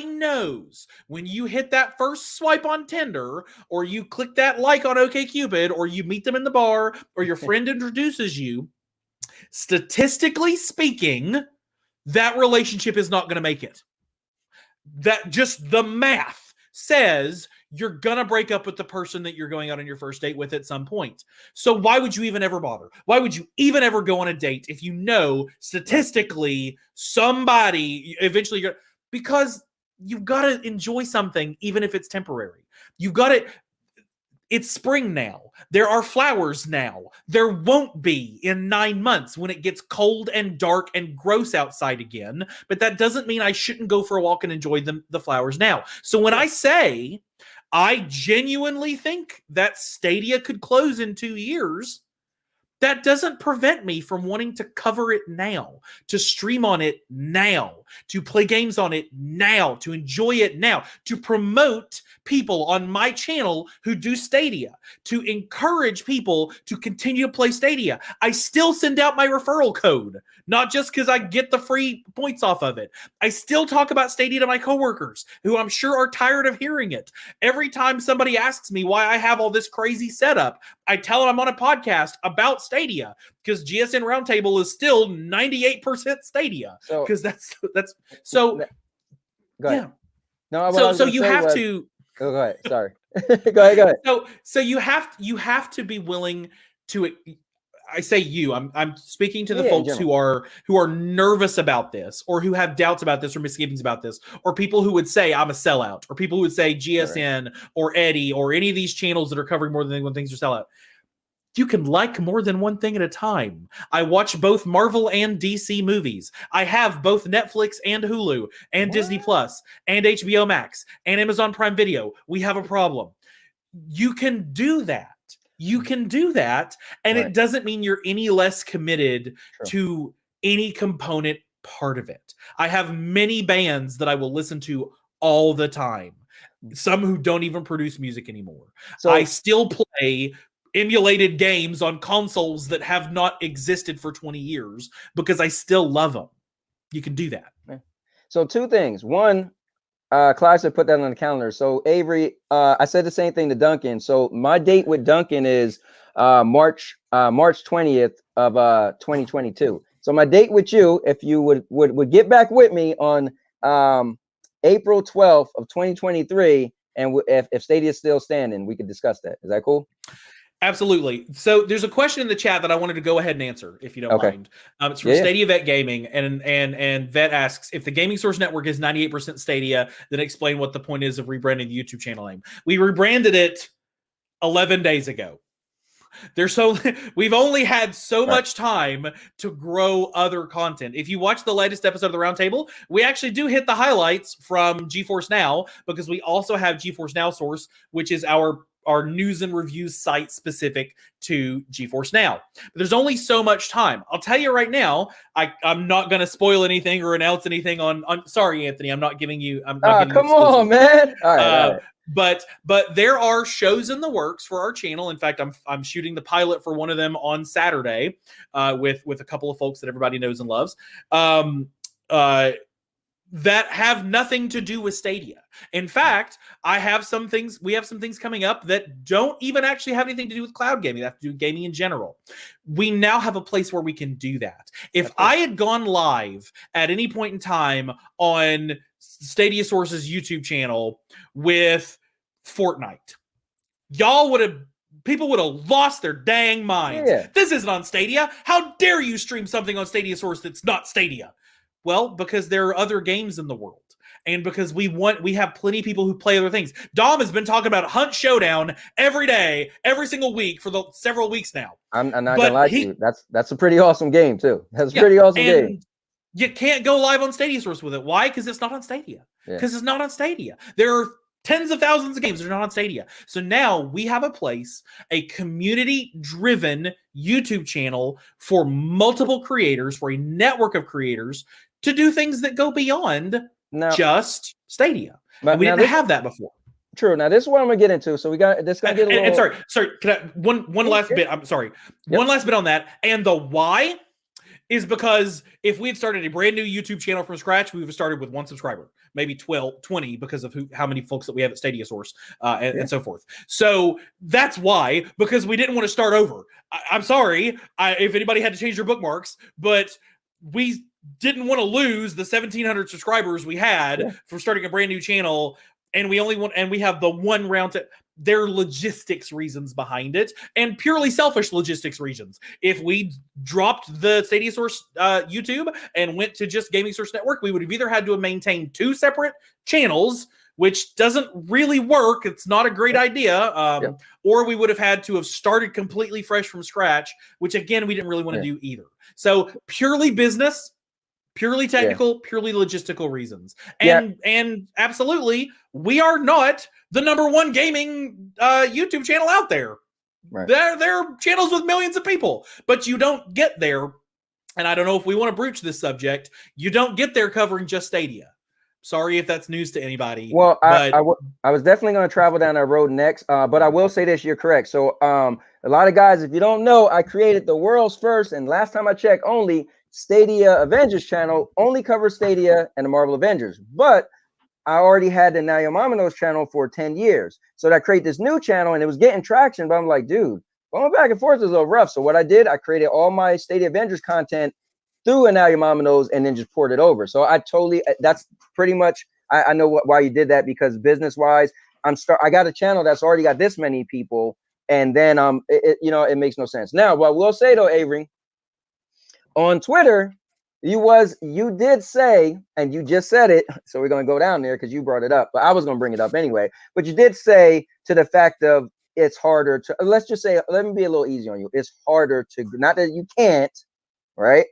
[SPEAKER 2] knows when you hit that first swipe on Tinder, or you click that like on OkCupid, or you meet them in the bar, or your friend introduces you, statistically speaking, that relationship is not going to make it. That just the math says you're going to break up with the person that you're going out on your first date with at some point. So why would you even ever bother? Why would you even ever go on a date if you know statistically somebody eventually because you've got to enjoy something even if it's temporary. You've got to. It's spring now. There are flowers now. There won't be in 9 months when it gets cold and dark and gross outside again. But that doesn't mean I shouldn't go for a walk and enjoy the flowers now. So when I say I genuinely think that Stadia could close in 2 years, that doesn't prevent me from wanting to cover it now, to stream on it now, to play games on it now, to enjoy it now, to promote people on my channel who do Stadia, to encourage people to continue to play Stadia. I still send out my referral code, not just because I get the free points off of it. I still talk about Stadia to my coworkers, who I'm sure are tired of hearing it. Every time somebody asks me why I have all this crazy setup, I tell them I'm on a podcast about Stadia, because GSN Roundtable is still 98% Stadia. Because that's so.
[SPEAKER 1] Go ahead.
[SPEAKER 2] Yeah. No, so you have to.
[SPEAKER 1] Oh, go ahead. Sorry. Go ahead.
[SPEAKER 2] So you have to be willing to. I say you. I'm speaking to the
[SPEAKER 1] Yeah, in
[SPEAKER 2] folks
[SPEAKER 1] general.
[SPEAKER 2] who are nervous about this, or who have doubts about this, or misgivings about this, or people who would say I'm a sellout, or people who would say GSN or Eddie or any of these channels that are covering more than one things are sellout. You can like more than one thing at a time. I watch both Marvel and DC movies. I have both Netflix and Hulu and Disney Plus and HBO Max and Amazon Prime Video. We have a problem. You can do that. You can do that. And it doesn't mean you're any less committed to any component part of it. I have many bands that I will listen to all the time. Some who don't even produce music anymore. So I still play emulated games on consoles that have not existed for 20 years because I still love them. You can do that.
[SPEAKER 1] So 2 things. One, Clive said put that on the calendar. So Avery, I said the same thing to Duncan. So my date with Duncan is March 20th of 2022. So my date with you, if you would get back with me on April 12th of 2023, and if Stadia is still standing, we could discuss that. Is that cool?
[SPEAKER 2] Absolutely. So there's a question in the chat that I wanted to go ahead and answer, if you don't mind. It's from Stadia Vet Gaming, and Vet asks, if the Gaming Source Network is 98% Stadia, then explain what the point is of rebranding the YouTube channel name. We rebranded it 11 days ago. We've only had so much time to grow other content. If you watch the latest episode of the Roundtable, we actually do hit the highlights from GeForce Now, because we also have GeForce Now Source, which is our news and reviews site specific to GeForce Now. But there's only so much time. I'll tell you right now, I'm not going to spoil anything or announce anything on sorry, Anthony, I'm not giving you. I'm not giving
[SPEAKER 1] come on, man. All right.
[SPEAKER 2] But there are shows in the works for our channel. In fact, I'm shooting the pilot for one of them on Saturday with a couple of folks that everybody knows and loves. That have nothing to do with Stadia. In fact, we have some things coming up that don't even actually have anything to do with cloud gaming. They have to do with gaming in general. We now have a place where we can do that. If I had gone live at any point in time on Stadia Source's YouTube channel with Fortnite, people would have lost their dang minds. This isn't on Stadia. How dare you stream something on Stadia Source that's not Stadia? Well, because there are other games in the world. And because we have plenty of people who play other things. Dom has been talking about Hunt Showdown every day, every single week for several weeks now.
[SPEAKER 1] I'm not gonna lie to you. That's a pretty awesome game too. That's a pretty awesome game.
[SPEAKER 2] You can't go live on Stadia Source with it. Why? Because it's not on Stadia. Because it's not on Stadia. There are tens of thousands of games that are not on Stadia. So now we have a place, a community-driven YouTube channel for multiple creators, for a network of creators to do things that go beyond just Stadia. And we didn't have that before.
[SPEAKER 1] True. Now this is what I'm gonna get into. So we got this gonna get a little.
[SPEAKER 2] And sorry. Can I, one last bit. I'm sorry. One last bit on that. And the why is because if we had started a brand new YouTube channel from scratch, we would have started with 1 subscriber, maybe 20 because of how many folks that we have at Stadia Source and so forth. So that's why, because we didn't want to start over. I'm sorry if anybody had to change their bookmarks, but we didn't want to lose the 1,700 subscribers we had from starting a brand new channel. And we have the one round to. There are logistics reasons behind it, and purely selfish logistics reasons. If we dropped the Stadia Source YouTube and went to just Gaming Source Network, we would have either had to have maintained 2 separate channels, which doesn't really work. It's not a great idea. Or we would have had to have started completely fresh from scratch, which again, we didn't really want to do either. So purely business, purely technical, purely logistical reasons. And absolutely, we are not the #1 gaming YouTube channel out there. There are channels with millions of people, but you don't get there. And I don't know if we want to broach this subject. You don't get there covering just Stadia. Sorry if that's news to anybody.
[SPEAKER 1] Well, I was definitely going to travel down that road next. But I will say this, you're correct. So a lot of guys, if you don't know, I created the world's first, and last time I checked, only Stadia Avengers channel, only covers Stadia and the Marvel Avengers. But I already had the Now Your MommaKnows channel for 10 years. So I created this new channel and it was getting traction, but I'm like, dude, going back and forth is a little rough. So what I did, I created all my Stadia Avengers content through a Now Your MommaKnows and then just poured it over. So that's pretty much, I know why you did that, because business wise, I got a channel that's already got this many people, And then it makes no sense. Now, what we'll say though, Avery, on Twitter, you did say, and you just said it, so we're gonna go down there because you brought it up, but I was gonna bring it up anyway. But you did say to the fact of it's harder to, let's just say, let me be a little easy on you. It's harder to, not that you can't, right?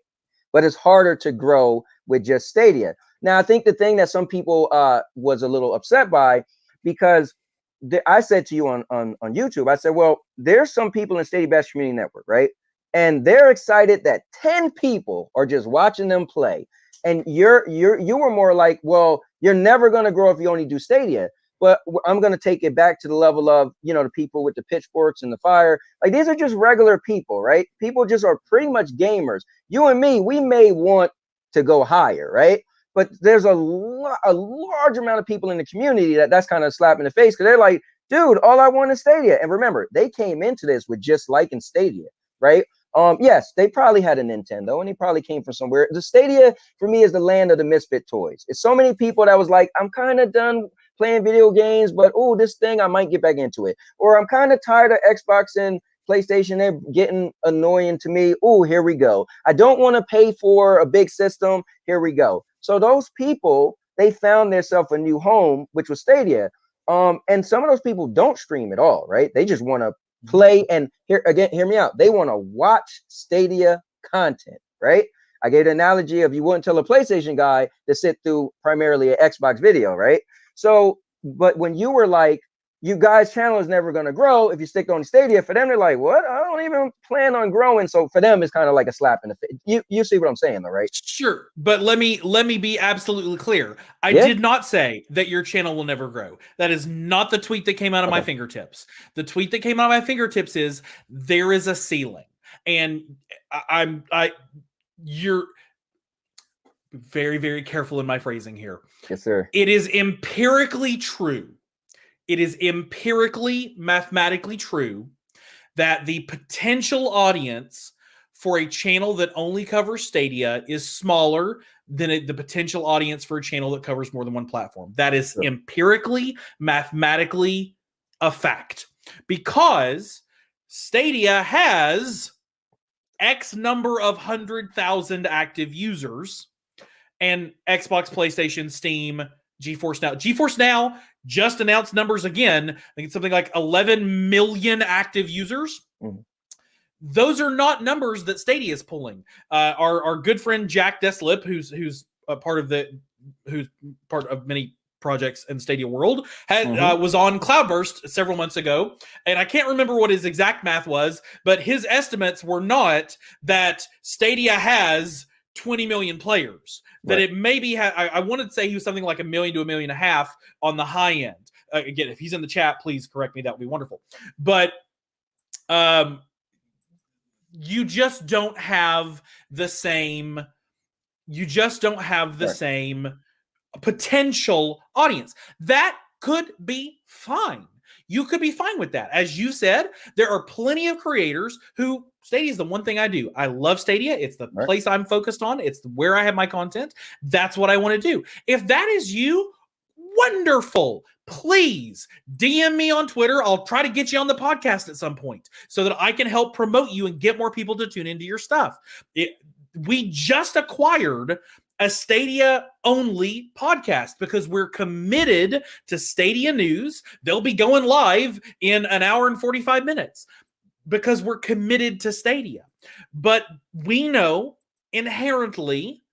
[SPEAKER 1] But it's harder to grow with just Stadia. Now, I think the thing that some people was a little upset by, because I said to you on YouTube, I said, well, there's some people in Stadia Bash Community Network, right? And they're excited that 10 people are just watching them play. And you were more like, well, you're never going to grow if you only do Stadia. But I'm going to take it back to the level of, the people with the pitchforks and the fire. Like, these are just regular people, right? People just are pretty much gamers. You and me, we may want to go higher, right? But there's a large amount of people in the community that's kind of a slap in the face, because they're like, dude, all I want is Stadia. And remember, they came into this with just liking Stadia, right? Yes, they probably had a Nintendo and he probably came from somewhere. The Stadia for me is the land of the misfit toys. It's so many people that was like, I'm kind of done playing video games, but oh, this thing, I might get back into it. Or I'm kind of tired of Xbox and PlayStation, they're getting annoying to me. Oh, here we go. I don't want to pay for a big system. Here we go. So those people, they found themselves a new home, which was Stadia. And some of those people don't stream at all, right? They just want to play, and hear me out. They want to watch Stadia content, right? I gave the analogy of, you wouldn't tell a PlayStation guy to sit through primarily an Xbox video, right? So, but when you were like, you guys' channel is never going to grow if you stick on Stadia, for them, they're like, what? I don't even plan on growing. So for them, it's kind of like a slap in the face. You see what I'm saying, though, right?
[SPEAKER 2] Sure, but let me be absolutely clear. I did not say that your channel will never grow. That is not the tweet that came out of my fingertips. The tweet that came out of my fingertips is, there is a ceiling, and you're very, very careful in my phrasing here.
[SPEAKER 1] Yes, sir.
[SPEAKER 2] It is empirically true. It is empirically, mathematically true that the potential audience for a channel that only covers Stadia is smaller than the potential audience for a channel that covers more than one platform. That is empirically, mathematically a fact. Because Stadia has X number of 100,000 active users, and Xbox, PlayStation, Steam, GeForce Now. GeForce Now just announced numbers again. I think it's something like 11 million active users. Mm-hmm. Those are not numbers that Stadia is pulling. Our good friend Jack Deslip, who's part of many projects in Stadia world, was on Cloudburst several months ago, and I can't remember what his exact math was, but his estimates were not that Stadia has 20 million players. That it maybe I wanted to say he was something like 1 million to 1.5 million on the high end. Again, if he's in the chat, please correct me. That would be wonderful. But you just don't have the same. You just don't have the same potential audience. That could be fine. You could be fine with that. As you said, there are plenty of creators who, Stadia is the one thing I do. I love Stadia. It's the place I'm focused on. It's where I have my content. That's what I want to do. If that is you, wonderful. Please DM me on Twitter. I'll try to get you on the podcast at some point so that I can help promote you and get more people to tune into your stuff. We just acquired a Stadia only podcast because we're committed to Stadia news. They'll be going live in 1 hour and 45 minutes because we're committed to Stadia. But we know inherently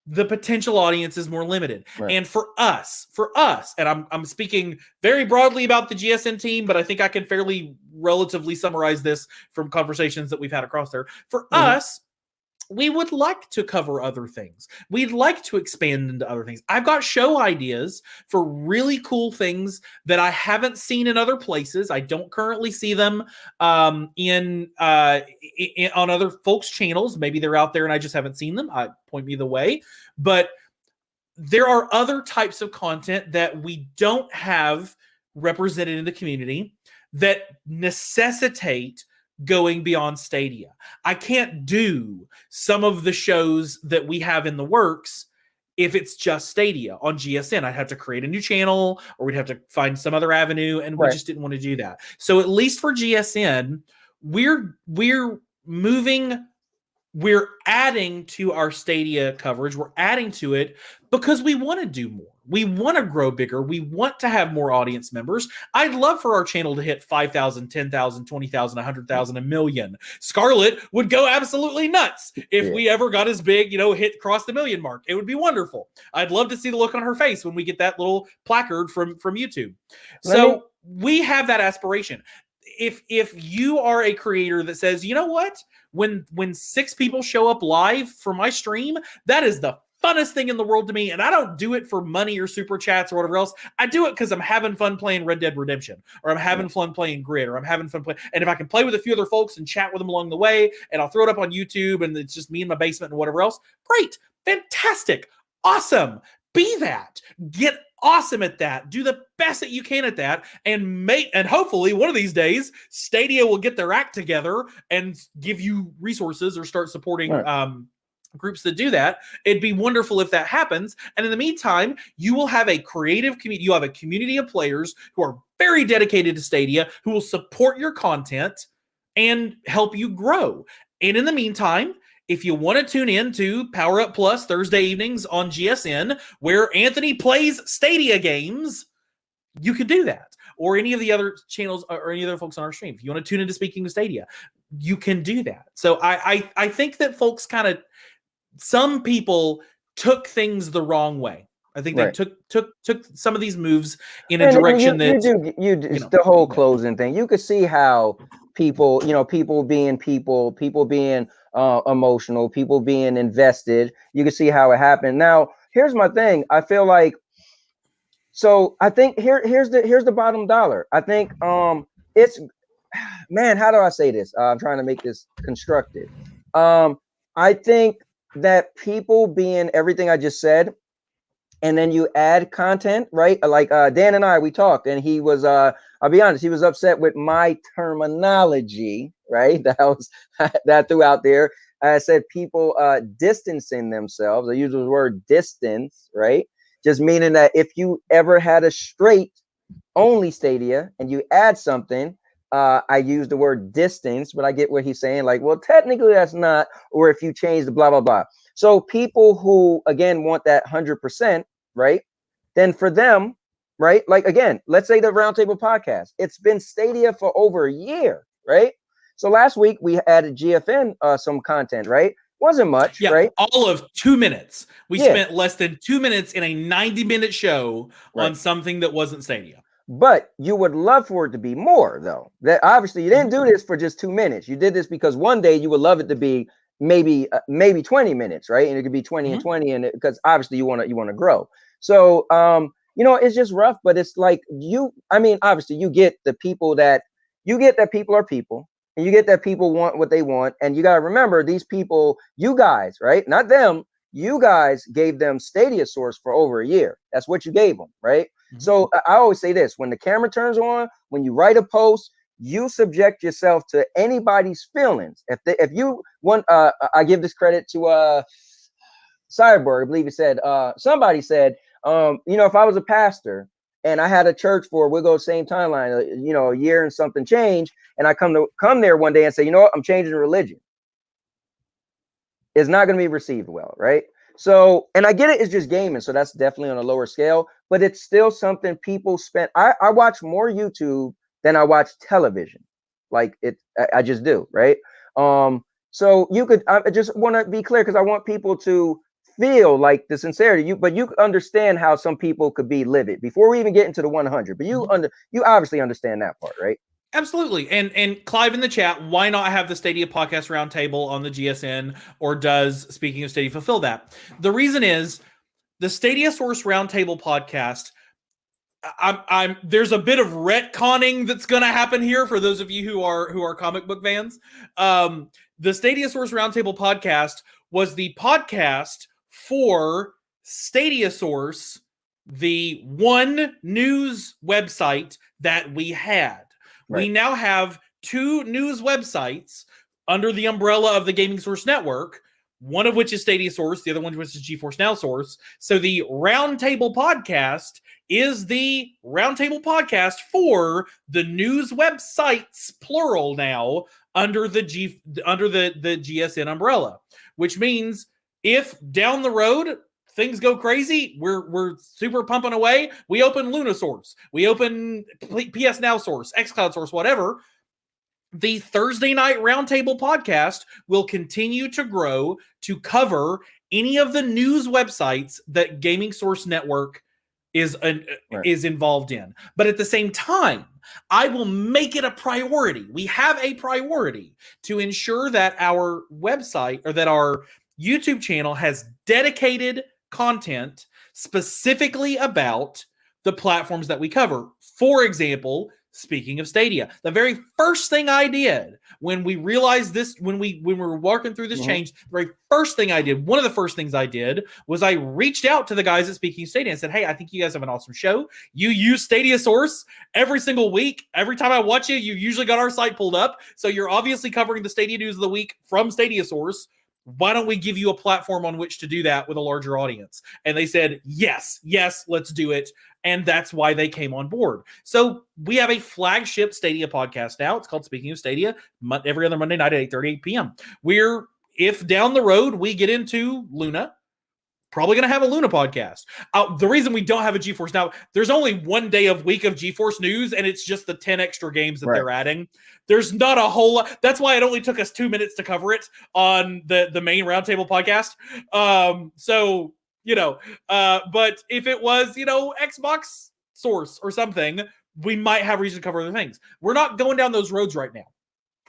[SPEAKER 2] the potential audience is more limited. Right. And for us, and I'm speaking very broadly about the GSN team, but I think I can fairly relatively summarize this from conversations that we've had across there. For us, we would like to cover other things. We'd like to expand into other things. I've got show ideas for really cool things that I haven't seen in other places. I don't currently see them on other folks' channels. Maybe they're out there and I just haven't seen them. Point me the way. But there are other types of content that we don't have represented in the community that necessitate going beyond Stadia. I can't do some of the shows that we have in the works if it's just Stadia on GSN. I'd have to create a new channel, or we'd have to find some other avenue, and we just didn't want to do that. So at least for GSN, we're moving. We're adding to our Stadia coverage. We're adding to it because we want to do more. We want to grow bigger. We want to have more audience members. I'd love for our channel to hit 5,000, 10,000, 20,000, 100,000, a million. Scarlett would go absolutely nuts if we ever got as big, hit cross the million mark. It would be wonderful. I'd love to see the look on her face when we get that little placard from YouTube. So we have that aspiration. If you are a creator that says, you know what, when 6 people show up live for my stream, that is the funnest thing in the world to me, and I don't do it for money or super chats or whatever else. I do it because I'm having fun playing Red Dead Redemption, or I'm having fun playing Grid, or I'm having fun playing, and if I can play with a few other folks and chat with them along the way, and I'll throw it up on YouTube, and it's just me in my basement and whatever else, great, fantastic, awesome, be that, get awesome at that, do the best that you can at that, and hopefully one of these days Stadia will get their act together and give you resources or start supporting groups that do that. It'd be wonderful if that happens. And in the meantime, you will have a creative community. You have a community of players who are very dedicated to Stadia, who will support your content and help you grow. And in the meantime, if you want to tune in to Power Up Plus Thursday evenings on GSN, where Anthony plays Stadia games, you could do that. Or any of the other channels or any other folks on our stream. If you want to tune into Speaking of Stadia, you can do that. So I think that folks some people took things the wrong way. I think they took some of these moves in a direction
[SPEAKER 1] the whole closing thing. You could see how people being emotional, people being invested. You can see how it happened. Now, here's my thing. I feel like, so I think here's the bottom dollar. I think it's, man, how do I say this? I'm trying to make this constructive. I think that people being everything I just said, and then you add content, right? Like Dan and I, we talked, and he was, I'll be honest, he was upset with my terminology, right? That threw out there. I said people distancing themselves. I use the word distance, right? Just meaning that if you ever had a straight only Stadia and you add something, I use the word distance, but I get what he's saying. Like, well, technically that's not, or if you change the blah, blah, blah. So people who, again, want that 100%, right? Then for them, right? Like, again, let's say the Roundtable Podcast. It's been Stadia for over a year, right? So last week we added GFN some content, right? Wasn't much, right?
[SPEAKER 2] All of 2 minutes. We spent less than 2 minutes in a 90-minute show on something that wasn't Stadia.
[SPEAKER 1] But you would love for it to be more, though. That obviously you didn't do this for just 2 minutes. You did this because one day you would love it to be maybe 20 minutes, right? And it could be 20 and 20, and because obviously you want to grow. So it's just rough, but it's like obviously you get that people are people, and you get that people want what they want, and you got to remember these people, you guys, right? Not them. You guys gave them Stadia Source for over a year. That's what you gave them, right? So I always say this: when the camera turns on, when you write a post, you subject yourself to anybody's feelings. If you want, I give this credit to Cyborg. I believe he said, somebody said, if I was a pastor and I had a church for, we'll go same timeline, a year and something change, and I come there one day and say, you know what, I'm changing religion. It's not going to be received well, right? So, and I get it, it's just gaming, so that's definitely on a lower scale, but it's still something people spend. I watch more YouTube than I watch television. Like I just do, right? So I just want to be clear, because I want people to feel like the sincerity. But you understand how some people could be livid before we even get into the 100. But you obviously understand that part, right?
[SPEAKER 2] Absolutely. And Clive in the chat, why not have the Stadia Podcast Roundtable on the GSN, or does Speaking of Stadia fulfill that? The reason is the Stadia Source Roundtable Podcast, there's a bit of retconning that's going to happen here for those of you who are comic book fans. The Stadia Source Roundtable Podcast was the podcast for Stadia Source, the one news website that we had. Right. We now have 2 news websites under the umbrella of the Gaming Source Network. one of which is Stadia Source, the other one which is GeForce Now Source. So the Roundtable Podcast is the Roundtable Podcast for the news websites, plural now, under the GSN umbrella, which means if down the road things go crazy, we're super pumping away, we open Luna Source, we open PS Now Source, xCloud Source, whatever. The Thursday Night Roundtable Podcast will continue to grow to cover any of the news websites that Gaming Source Network is involved in. But at the same time, I will make it a priority. We have a priority to ensure that our website or that our YouTube channel has dedicated content specifically about the platforms that we cover. For example, speaking of Stadia, the very first thing I did when we realized this, when we were walking through this change, the very first thing I did, one of the first things I did was I reached out to the guys at Speaking of Stadia and said, hey, I think you guys have an awesome show. You use Stadia Source every single week. Every time I watch you, you usually got our site pulled up. So you're obviously covering the Stadia news of the week from Stadia Source. Why don't we give you a platform on which to do that with a larger audience? And they said, yes, let's do it. And that's why they came on board. So we have a flagship Stadia podcast now. It's called Speaking of Stadia, every other Monday night at 8:30 p.m. If down the road we get into Luna, probably going to have a Luna podcast. The reason we don't have a GeForce Now, there's only one day of week of GeForce news, and it's just the 10 extra games that they're adding. There's not a whole lot. That's why it only took us 2 minutes to cover it on the main Roundtable podcast. But if it was, Xbox Source or something, we might have reason to cover other things. We're not going down those roads right now.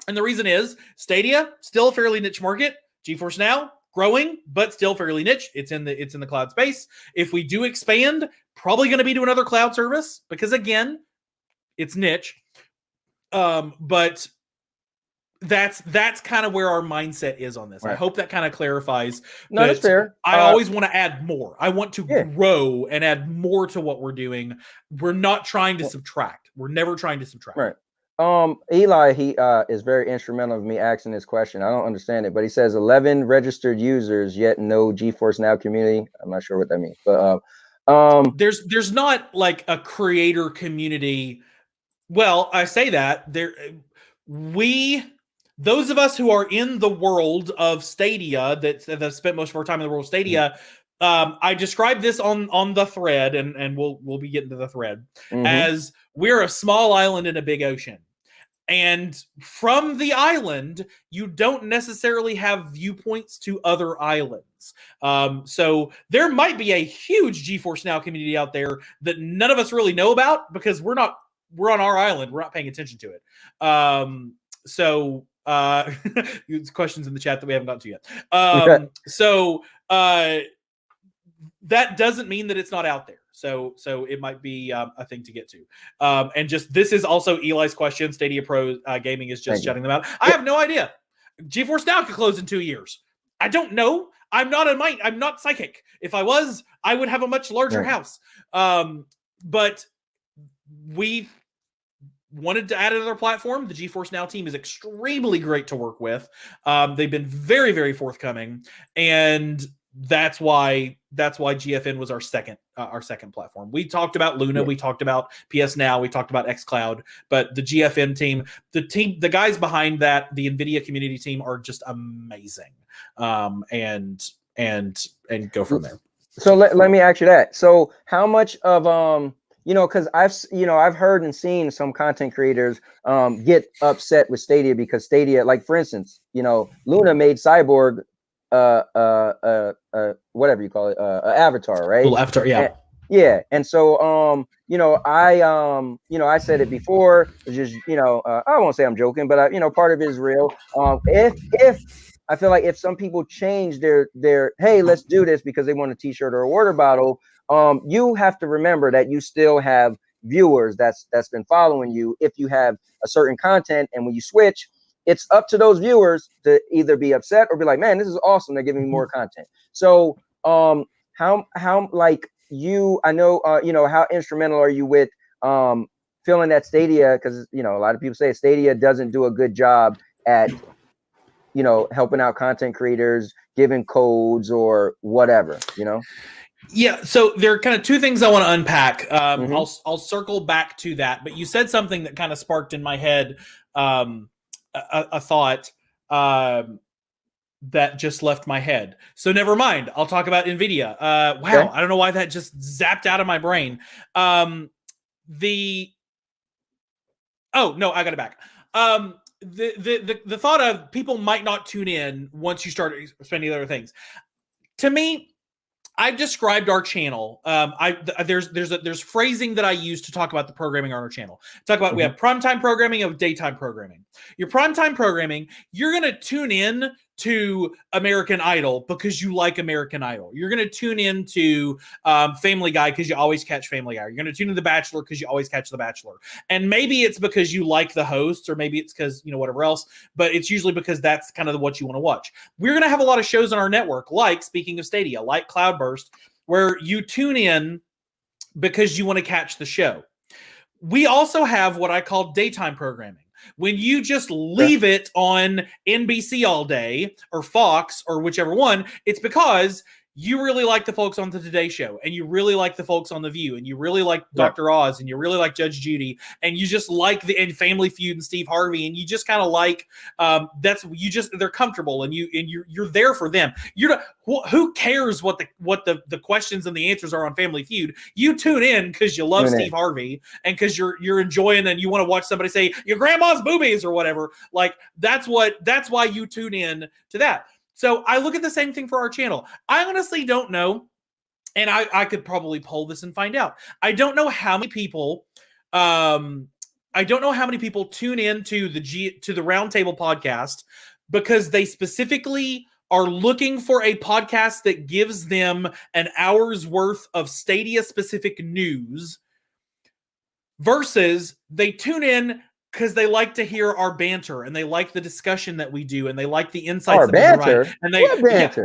[SPEAKER 2] And the reason is Stadia, still a fairly niche market. GeForce Now, growing, but still fairly niche. It's in the cloud space. If we do expand, probably going to be to another cloud service because again, it's niche. But that's kind of where our mindset is on this. Right. I hope that kind of clarifies.
[SPEAKER 1] No, that's fair.
[SPEAKER 2] I always want to add more. I want to grow and add more to what we're doing. We're not trying to subtract. We're never trying to subtract.
[SPEAKER 1] Right. Eli, he is very instrumental of me asking this question. I don't understand it, but he says 11 registered users, yet no GeForce Now community. I'm not sure what that means, but
[SPEAKER 2] there's not like a creator community. Well, I say that those of us who are in the world of Stadia that have spent most of our time in the world of Stadia, I described this on the thread, and we'll be getting to the thread as we're a small island in a big ocean. And from the island, you don't necessarily have viewpoints to other islands. So there might be a huge GeForce Now community out there that none of us really know about because we're on our island. We're not paying attention to it. Questions in the chat that we haven't gotten to yet. That doesn't mean that it's not out there. So it might be a thing to get to. And just this is also Eli's question. Stadia Pro Gaming is just shutting them out. I have no idea. GeForce Now could close in 2 years. I don't know. I'm not psychic. If I was, I would have a much larger house. But we wanted to add another platform. The GeForce Now team is extremely great to work with. They've been very, very forthcoming, and that's why GFN was our second platform. We talked about Luna, we talked about PS Now, we talked about xCloud, but the GFN team, the guys behind that, the NVIDIA community team are just amazing. And go from there.
[SPEAKER 1] So let me ask you that. So how much of because I've heard and seen some content creators get upset with Stadia because Stadia, like for instance, Luna made Cyborg whatever you call it, avatar, right?
[SPEAKER 2] Little avatar, yeah.
[SPEAKER 1] And so I said it before, it's just I won't say I'm joking, but part of it is real. If I feel like if some people change their hey, let's do this because they want a t-shirt or a water bottle, you have to remember that you still have viewers that's been following you if you have a certain content, and when you switch, it's up to those viewers to either be upset or be like, man, this is awesome, they're giving me more content. So how like you, I know how instrumental are you with feeling that Stadia, because a lot of people say Stadia doesn't do a good job at helping out content creators, giving codes or whatever,
[SPEAKER 2] Yeah, so there are kind of two things I want to unpack.
[SPEAKER 1] Mhm.
[SPEAKER 2] I'll circle back to that, but you said something that kind of sparked in my head a thought that just left my head. So never mind. I'll talk about NVIDIA. Wow,
[SPEAKER 1] Okay.
[SPEAKER 2] I don't know why that just zapped out of my brain. Oh no, I got it back. The thought of people might not tune in once you start spending other things. To me, I've described our channel. There's phrasing that I use to talk about the programming on our channel. Talk about we have primetime programming and daytime programming. Your primetime programming, you're gonna tune in to American Idol because you like American Idol. You're gonna tune in to Family Guy because you always catch Family Guy. You're gonna tune in The Bachelor because you always catch The Bachelor. And maybe it's because you like the hosts, or maybe it's because whatever else. But it's usually because that's kind of what you want to watch. We're gonna have a lot of shows on our network, like speaking of Stadia, like Cloudburst, where you tune in because you want to catch the show. We also have what I call daytime programming. When you just leave it on NBC all day or Fox or whichever one, it's because you really like the folks on the Today Show, and you really like the folks on The View, and you really like Dr. Oz, and you really like Judge Judy, and you just like and Family Feud and Steve Harvey, and you just kind of like they're comfortable, and you're there for them. You're not, who cares what the questions and the answers are on Family Feud? You tune in because you love Steve Harvey, and because you're enjoying, and you want to watch somebody say your grandma's boobies or whatever. Like that's why you tune in to that. So I look at the same thing for our channel. I honestly don't know, and I could probably poll this and find out. I don't know how many people tune in to the Roundtable Podcast because they specifically are looking for a podcast that gives them an hour's worth of Stadia specific news, versus they tune in because they like to hear our banter, and they like the discussion that we do, and they like the insights that we provide, and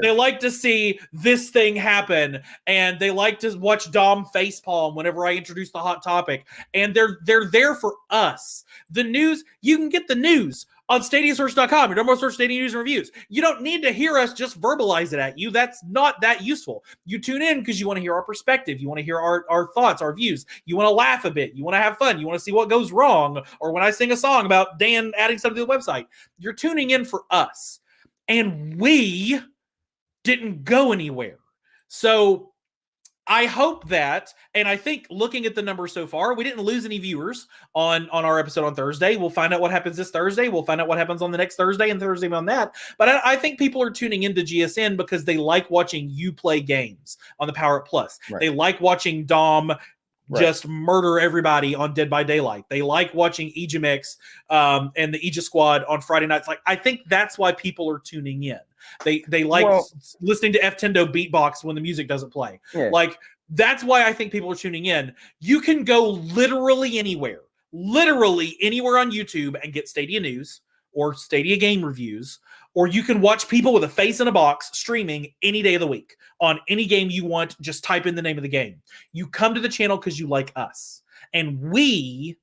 [SPEAKER 2] they like to see this thing happen, and they like to watch Dom facepalm whenever I introduce the hot topic, and they're there for us. The news, you can get the news on StadiaSource.com. Your number one source, Stadia news and reviews. You don't need to hear us just verbalize it at you. That's not that useful. You tune in because you want to hear our perspective. You want to hear our thoughts, our views. You want to laugh a bit. You want to have fun. You want to see what goes wrong. Or when I sing a song about Dan adding something to the website, you're tuning in for us. And we didn't go anywhere. So I hope that, and I think looking at the numbers so far, we didn't lose any viewers on our episode on Thursday. We'll find out what happens this Thursday. We'll find out what happens on the next Thursday and Thursday beyond that. But I think people are tuning into GSN because they like watching you play games on the Power Up Plus. Right. They like watching Dom just murder everybody on Dead by Daylight. They like watching Aegis and the Aegis Squad on Friday nights. Like, I think that's why people are tuning in. They like listening to F-Tendo beatbox when the music doesn't play. Yeah. Like, that's why I think people are tuning in. You can go literally anywhere on YouTube and get Stadia news or Stadia game reviews, or you can watch people with a face in a box streaming any day of the week on any game you want. Just type in the name of the game. You come to the channel because you like us, and we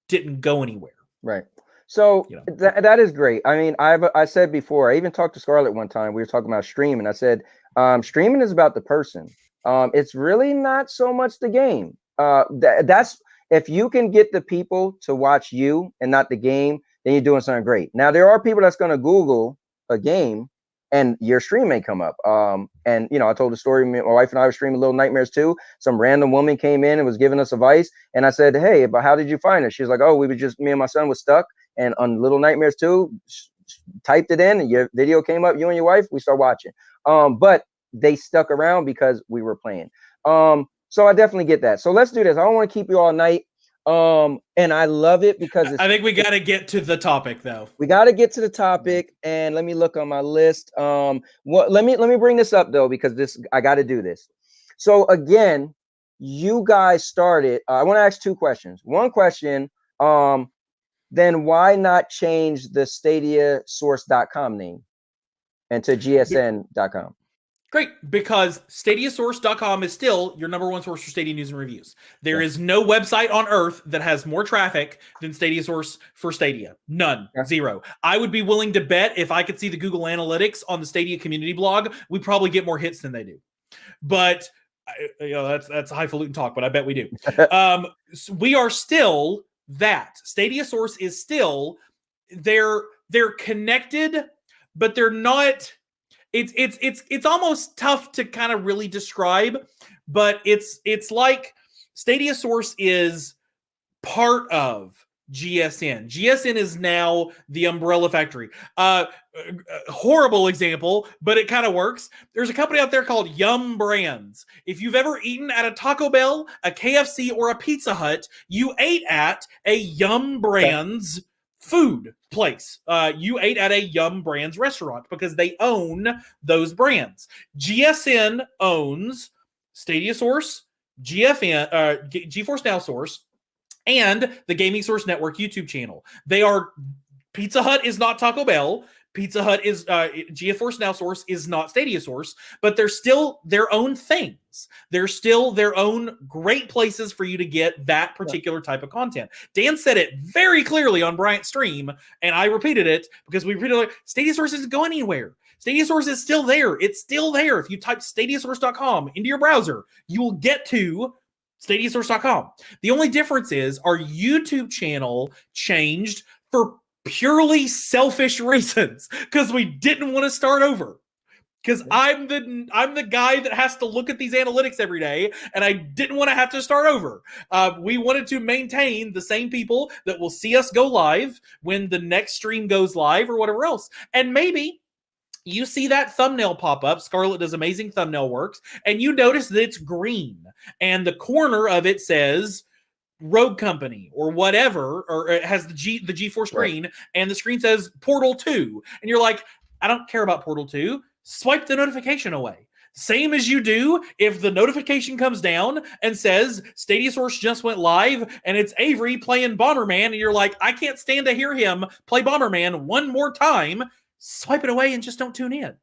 [SPEAKER 2] didn't go anywhere.
[SPEAKER 1] Right. So that is great. I mean, I said before, I even talked to Scarlett one time. We were talking about streaming. I said, streaming is about the person. It's really not so much the game. That's if you can get the people to watch you and not the game, then you're doing something great. Now, there are people that's going to Google a game and your stream may come up. And I told the story. My wife and I were streaming Little Nightmares 2. Some random woman came in and was giving us advice. And I said, hey, but how did you find it? She was like, oh, me and my son was stuck. And on Little Nightmares 2, typed it in and your video came up, you and your wife, we start watching. But they stuck around because we were playing. So I definitely get that. So let's do this. I don't want to keep you all night. And I love it because
[SPEAKER 2] I think we got to get to the topic though.
[SPEAKER 1] We got to get to the topic, and let me look on my list. Let me bring this up though, because I got to do this. So again, you guys started, I want to ask two questions. One question, then why not change the StadiaSource.com name and to GSN.com?
[SPEAKER 2] Great, because StadiaSource.com is still your number one source for Stadia news and reviews. There is no website on earth that has more traffic than Stadia Source for Stadia. None. Zero. I would be willing to bet if I could see the Google Analytics on the Stadia community blog, we probably get more hits than they do. But that's highfalutin talk, but I bet we do. So we are still that. Stadia Source is still they're connected, but they're not. It's almost tough to kind of really describe, but it's like Stadia Source is part of GSN. GSN is now the umbrella factory. Horrible example, but it kind of works. There's a company out there called Yum Brands. If you've ever eaten at a Taco Bell, a KFC, or a Pizza Hut, you ate at a Yum Brands food place. You ate at a Yum Brands restaurant because they own those brands. GSN owns Stadia Source, GeForce Now Source, and the Gaming Source Network YouTube channel. Pizza Hut is not Taco Bell. Pizza Hut is GeForce Now Source is not Stadia Source, but they're still their own things. They're still their own great places for you to get that particular type of content. Dan said it very clearly on Bryant's stream, and I repeated it because we repeated it. Stadia Source isn't going anywhere. Stadia Source is still there. It's still there. If you type StadiaSource.com into your browser, you will get to StadiaSource.com. The only difference is our YouTube channel changed for purely selfish reasons because we didn't want to start over. Because I'm the guy that has to look at these analytics every day, and I didn't want to have to start over. We wanted to maintain the same people that will see us go live when the next stream goes live or whatever else. And maybe you see that thumbnail pop up. Scarlett does amazing thumbnail works, and you notice that it's green, and the corner of it says Rogue Company or whatever, or it has the G4 screen, and the screen says Portal 2, and you're like, I don't care about Portal 2. Swipe the notification away. Same as you do if the notification comes down and says Stadia Source just went live and it's Avery playing Bomberman, and you're like, I can't stand to hear him play Bomberman one more time. Swipe it away and just don't tune in.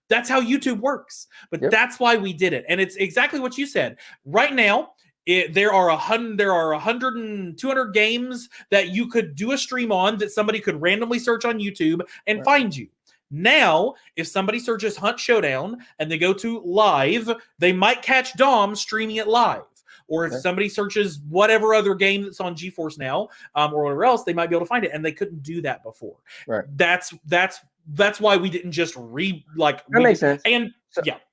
[SPEAKER 2] That's how YouTube works. But that's why we did it. And it's exactly what you said. Right now, there are 100 and 200 games that you could do a stream on that somebody could randomly search on YouTube and find you. Now, if somebody searches Hunt Showdown and they go to live, they might catch Dom streaming it live. Or if somebody searches whatever other game that's on GeForce Now or whatever else, they might be able to find it. And they couldn't do that before.
[SPEAKER 1] Right.
[SPEAKER 2] That's why we didn't just
[SPEAKER 1] that makes sense.
[SPEAKER 2] And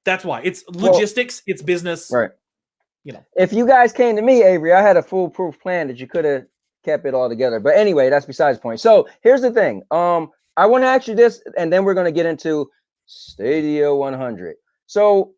[SPEAKER 2] that's why. It's logistics, it's business.
[SPEAKER 1] Right.
[SPEAKER 2] You know.
[SPEAKER 1] If you guys came to me, Avery, I had a foolproof plan that you could have kept it all together. But anyway, that's besides the point. So here's the thing. I want to ask you this, and then we're going to get into Stadia 100. So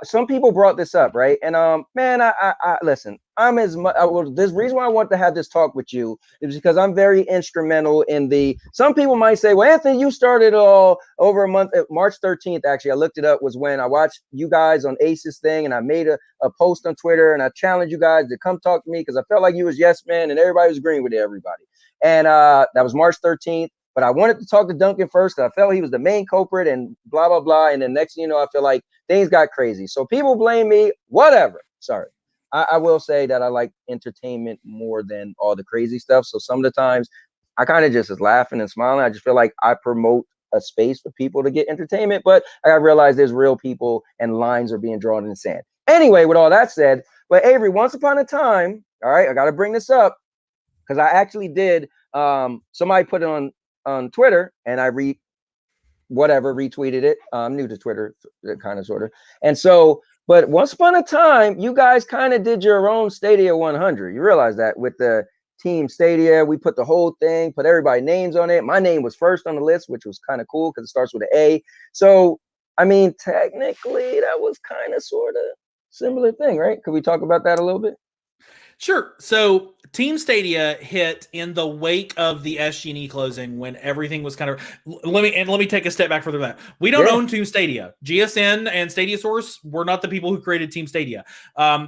[SPEAKER 1] some people brought this up, right? And man, I listen, I'm as much this reason why I want to have this talk with you is because I'm very instrumental in some people might say, well, Anthony, you started all over a month. March 13th, actually, I looked it up, was when I watched you guys on Ace's thing, and I made a post on Twitter, and I challenged you guys to come talk to me because I felt like you was yes man, and everybody was agreeing with everybody. And that was March 13th. But I wanted to talk to Duncan first because I felt he was the main culprit and blah, blah, blah. And then next thing you know, I feel like things got crazy. So people blame me, whatever. Sorry. I will say that I like entertainment more than all the crazy stuff. So some of the times I kind of just is laughing and smiling. I just feel like I promote a space for people to get entertainment. But I realize there's real people and lines are being drawn in the sand. Anyway, with all that said, but Avery, once upon a time, all right, I got to bring this up because I actually did. Somebody put it on Twitter, and I retweeted it. I'm new to Twitter, kind of, sort of. And so, but once upon a time, you guys kind of did your own Stadia 100. You realize that with the Team Stadia, we put the whole thing, put everybody's names on it. My name was first on the list, which was kind of cool because it starts with an A. So, I mean, technically, that was kind of sort of similar thing, right? Could we talk about that a little bit?
[SPEAKER 2] Sure. So Team Stadia hit in the wake of the SG&E closing when everything was kind of let me take a step back further than that. We don't own Team Stadia. GSN and Stadia Source were not the people who created Team Stadia.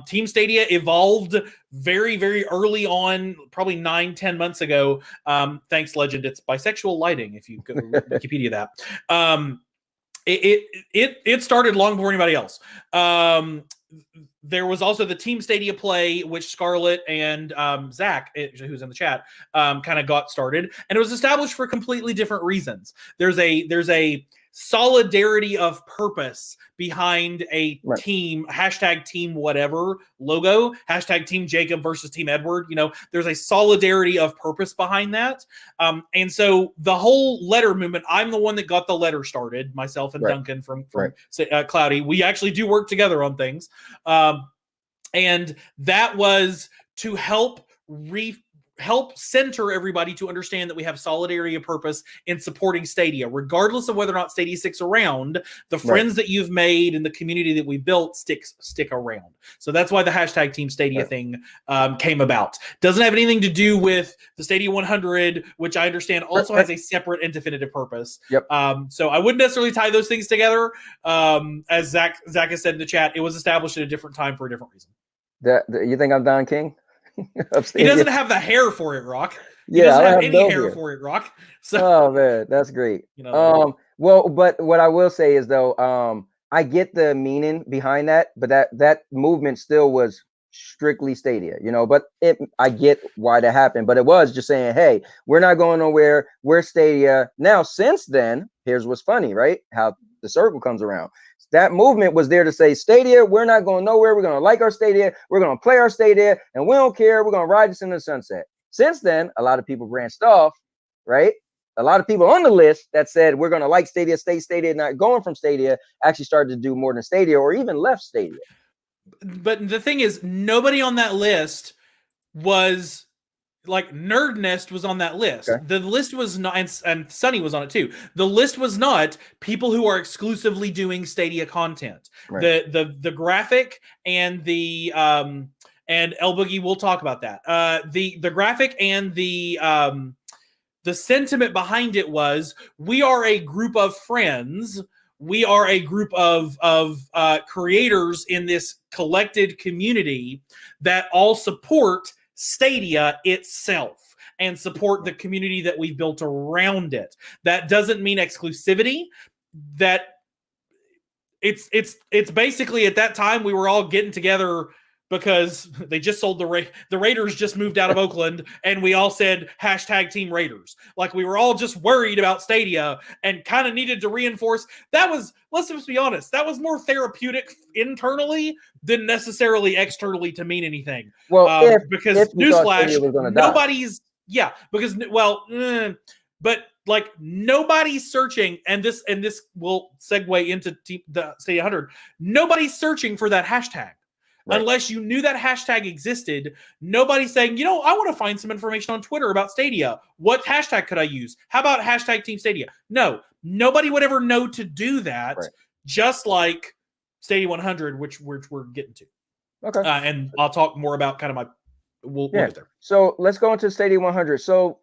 [SPEAKER 2] Team Stadia evolved very, very early on, probably 9-10 months ago. Thanks, Legend. It's bisexual lighting, if you go Wikipedia that. It started long before anybody else. There was also the Team Stadia play, which Scarlett and Zach, who's in the chat, kind of got started, and it was established for completely different reasons. There's a solidarity of purpose behind a team, hashtag team whatever logo, hashtag Team Jacob versus Team Edward. There's a solidarity of purpose behind that. And so the whole letter movement, I'm the one that got the letter started, myself and Duncan from Cloudy. We actually do work together on things. And that was to help center everybody to understand that we have solidarity of purpose in supporting Stadia, regardless of whether or not Stadia sticks around. The friends that you've made and the community that we built stick around. So that's why the hashtag Team Stadia thing came about. Doesn't have anything to do with the Stadia 100, which I understand also has a separate and definitive purpose. So I wouldn't necessarily tie those things together. As Zach has said in the chat, it was established at a different time for a different reason.
[SPEAKER 1] You think I'm Don King?
[SPEAKER 2] He doesn't have the hair for it, Rock. He
[SPEAKER 1] Yeah,
[SPEAKER 2] doesn't
[SPEAKER 1] I
[SPEAKER 2] have
[SPEAKER 1] have
[SPEAKER 2] any
[SPEAKER 1] no
[SPEAKER 2] hair
[SPEAKER 1] hair
[SPEAKER 2] for it, Rock. So,
[SPEAKER 1] oh man, that's great. Well, but what I will say is though, I get the meaning behind that, but that movement still was strictly Stadia, but I get why that happened, but it was just saying, hey, we're not going nowhere, we're Stadia. Now, since then, here's what's funny, right? How the circle comes around. That movement was there to say, Stadia, we're not going nowhere. We're going to like our Stadia. We're going to play our Stadia, and we don't care. We're going to ride this into the sunset. Since then, a lot of people branched off, right? A lot of people on the list that said, we're going to like Stadia, stay Stadia, not going from Stadia, actually started to do more than Stadia or even left Stadia.
[SPEAKER 2] But the thing is, nobody on that list was... like Nerd Nest was on that list. Okay. The list was not, and Sunny was on it too. The list was not people who are exclusively doing Stadia content. Right. The graphic and the and El Boogie, we'll talk about that. The graphic and the sentiment behind it was, we are a group of friends. We are a group of creators in this collected community that all support Stadia itself and support the community that we've built around it. That doesn't mean exclusivity. That it's basically, at that time we were all getting together because they just sold the Raiders just moved out of Oakland, and we all said hashtag Team Raiders. Like, we were all just worried about Stadia and kind of needed to reinforce. That was, let's just be honest, that was more therapeutic internally than necessarily externally to mean anything.
[SPEAKER 1] Well,
[SPEAKER 2] because newsflash, nobody's but like, nobody's searching, and this will segue into the Stadia 100. Nobody's searching for that hashtag. Right. Unless you knew that hashtag existed. Nobody's saying, I want to find some information on Twitter about Stadia. What hashtag could I use? How about hashtag Team Stadia? No, nobody would ever know to do that. Right. Just like Stadia 100, which we're getting to. Okay. And I'll talk more about kind of we'll get there.
[SPEAKER 1] So let's go into Stadia 100. So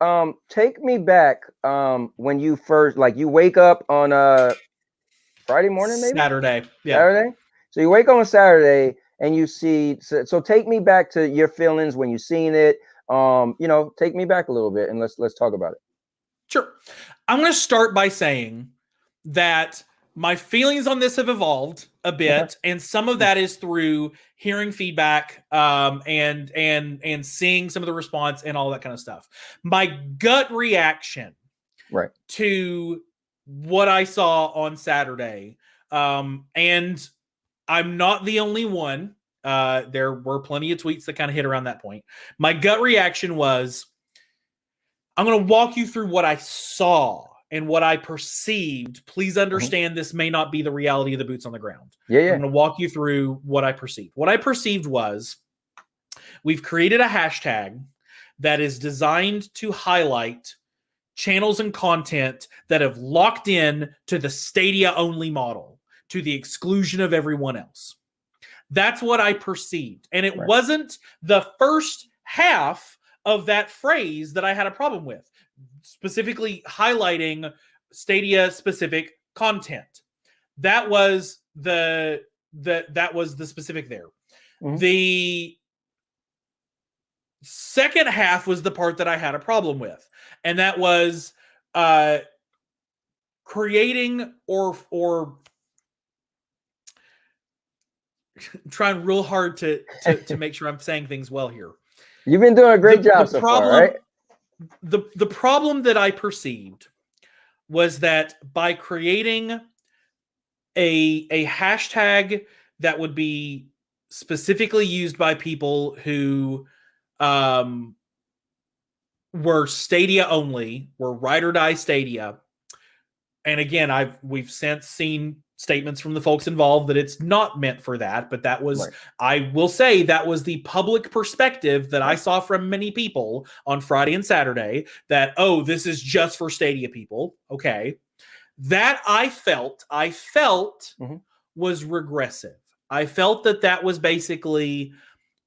[SPEAKER 1] take me back when you first, you wake up on Friday morning, maybe?
[SPEAKER 2] Saturday. Yeah.
[SPEAKER 1] Saturday? So you wake up on Saturday, and you see, so take me back to your feelings when you seen it. Take me back a little bit, and let's talk about it.
[SPEAKER 2] Sure. I'm going to start by saying that my feelings on this have evolved a bit, and some of that is through hearing feedback and seeing some of the response and all that kind of stuff. My gut reaction to what I saw on Saturday, and I'm not the only one. There were plenty of tweets that kind of hit around that point. My gut reaction was, I'm going to walk you through what I saw and what I perceived. Please understand this may not be the reality of the boots on the ground.
[SPEAKER 1] Yeah.
[SPEAKER 2] I'm going to walk you through what I perceived. What I perceived was, we've created a hashtag that is designed to highlight channels and content that have locked in to the Stadia only model, to the exclusion of everyone else. That's what I perceived. And it wasn't the first half of that phrase that I had a problem with, specifically highlighting Stadia specific content. That was the specific there. Mm-hmm. The second half was the part that I had a problem with. And that was creating or trying real hard to make sure I'm saying things well here.
[SPEAKER 1] You've been doing a great job so far, right?
[SPEAKER 2] The problem that I perceived was that by creating a hashtag that would be specifically used by people who were Stadia only, were ride or die Stadia. And again, we've since seen statements from the folks involved that it's not meant for that, but that was, I will say, that was the public perspective that I saw from many people on Friday and Saturday, that, oh, this is just for Stadia people. Okay. That I felt was regressive. I felt that was basically,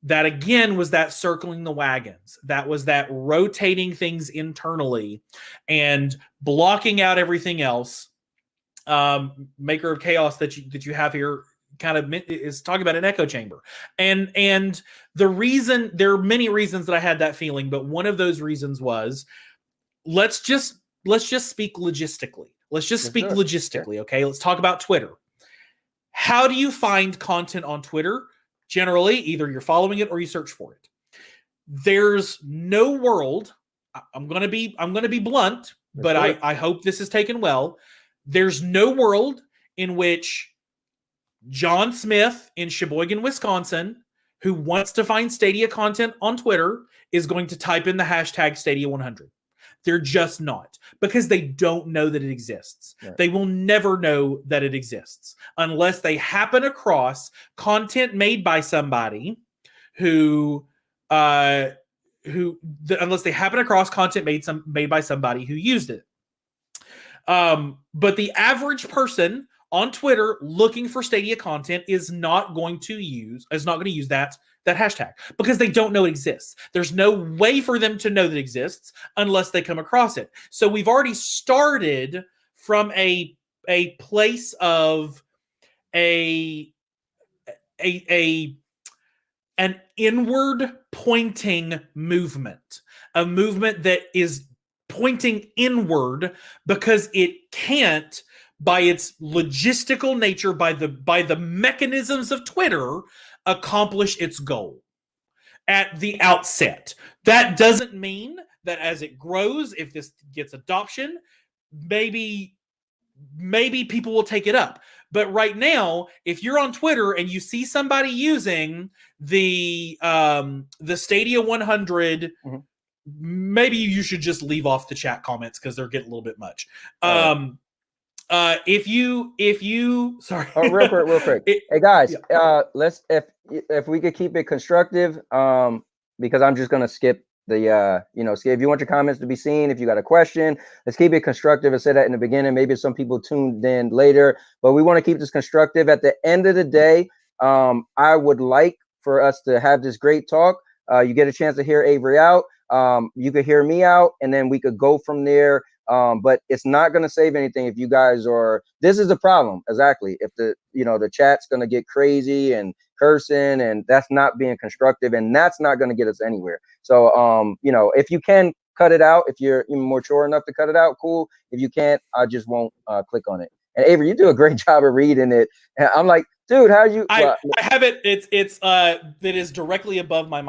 [SPEAKER 2] that again was that circling the wagons. That was that rotating things internally and blocking out everything else. Maker of Chaos that you have here kind of is talking about an echo chamber. And the reason, there are many reasons that I had that feeling, but one of those reasons was, let's just speak logistically. Okay? Let's talk about Twitter. How do you find content on Twitter? Generally, either you're following it or you search for it. There's no world, I'm going to be blunt, but I hope this is taken well. There's no world in which John Smith in Sheboygan, Wisconsin, who wants to find Stadia content on Twitter, is going to type in the hashtag Stadia100. They're just not, because they don't know that it exists. Right. They will never know that it exists unless they happen across content made by somebody unless they happen across content made by somebody who used it. But the average person on Twitter looking for Stadia content is not going to use that hashtag, because they don't know it exists. There's no way for them to know that it exists unless they come across it. So we've already started from a place of an inward pointing movement, a movement that is pointing inward because it can't, by its logistical nature, by the mechanisms of Twitter, accomplish its goal at the outset. That doesn't mean that as it grows, if this gets adoption, maybe people will take it up. But right now, if you're on Twitter and you see somebody using the Stadia 100, maybe you should just leave off the chat comments because they're getting a little bit much. If you sorry,
[SPEAKER 1] real quick. Hey guys, let's, if we could keep it constructive, because I'm just gonna skip the if you want your comments to be seen, if you got a question, let's keep it constructive. I said that in the beginning. Maybe some people tuned in later, but we want to keep this constructive. At the end of the day, I would like for us to have this great talk. You get a chance to hear Avery out. You could hear me out, and then we could go from there. But it's not going to save anything if you guys are, this is the problem. Exactly. If the chat's going to get crazy and cursing, and that's not being constructive, and that's not going to get us anywhere. So, if you can cut it out, if you're mature enough to cut it out, cool. If you can't, I just won't click on it. And Avery, you do a great job of reading it. And I'm like, dude, how you?
[SPEAKER 2] I have it. It's that is directly above my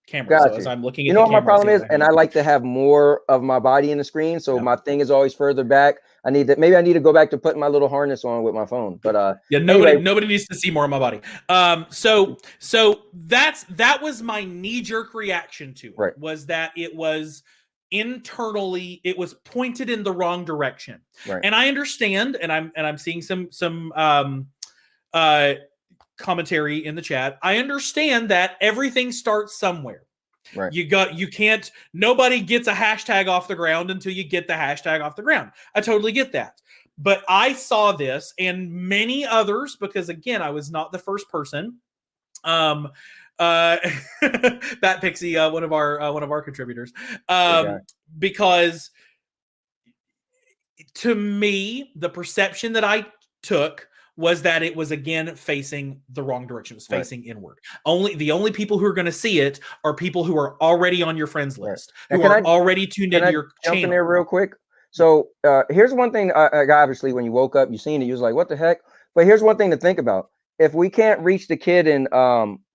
[SPEAKER 2] camera.
[SPEAKER 1] Gotcha.
[SPEAKER 2] So as I'm looking at,
[SPEAKER 1] you know what my problem is, and I like to have more of my body in the screen, so my thing is always further back. Maybe I need to go back to putting my little harness on with my phone. But
[SPEAKER 2] nobody needs to see more of my body. So that was my knee-jerk reaction to it.
[SPEAKER 1] Right.
[SPEAKER 2] Was that it was internally, it was pointed in the wrong direction.
[SPEAKER 1] Right.
[SPEAKER 2] And I understand, and I'm seeing some commentary in the chat. I understand that everything starts somewhere.
[SPEAKER 1] Right.
[SPEAKER 2] Nobody gets a hashtag off the ground until you get the hashtag off the ground. I totally get that. But I saw this and many others, because again, I was not the first person. Bat Pixie, one of our contributors. Because to me, the perception that I took was that it was again facing the wrong direction. It was facing inward. The only people who are going to see it are people who are already on your friends list, who are already tuned into your channel.
[SPEAKER 1] Jump in there real quick. So here's one thing. Obviously, when you woke up, you seen it. You was like, "What the heck?" But here's one thing to think about. If we can't reach the kid in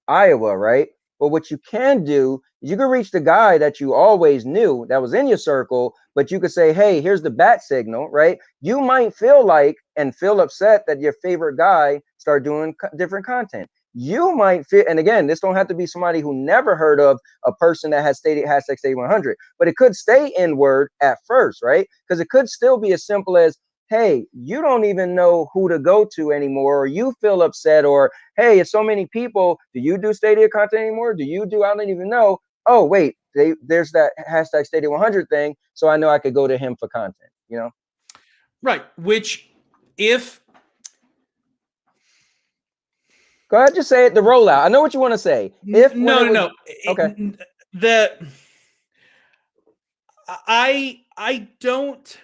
[SPEAKER 1] Iowa, right? But what you can do is you can reach the guy that you always knew that was in your circle. But you could say, "Hey, here's the bat signal," right? You might feel like and feel upset that your favorite guy started doing different content. You might feel, and again, this don't have to be somebody who never heard of a person that has stated hashtag Stadia 100, but it could stay in word at first, right? Because it could still be as simple as, hey, you don't even know who to go to anymore, or you feel upset, or hey, it's so many people. Do you do Stadia content anymore? Do you do? I don't even know. Oh, wait, there's that hashtag Stadia 100 thing, so I know I could go to him for content. You know,
[SPEAKER 2] right? Which, if
[SPEAKER 1] go ahead, just say it. The rollout. I know what you want to say. If
[SPEAKER 2] no,
[SPEAKER 1] okay,
[SPEAKER 2] I don't.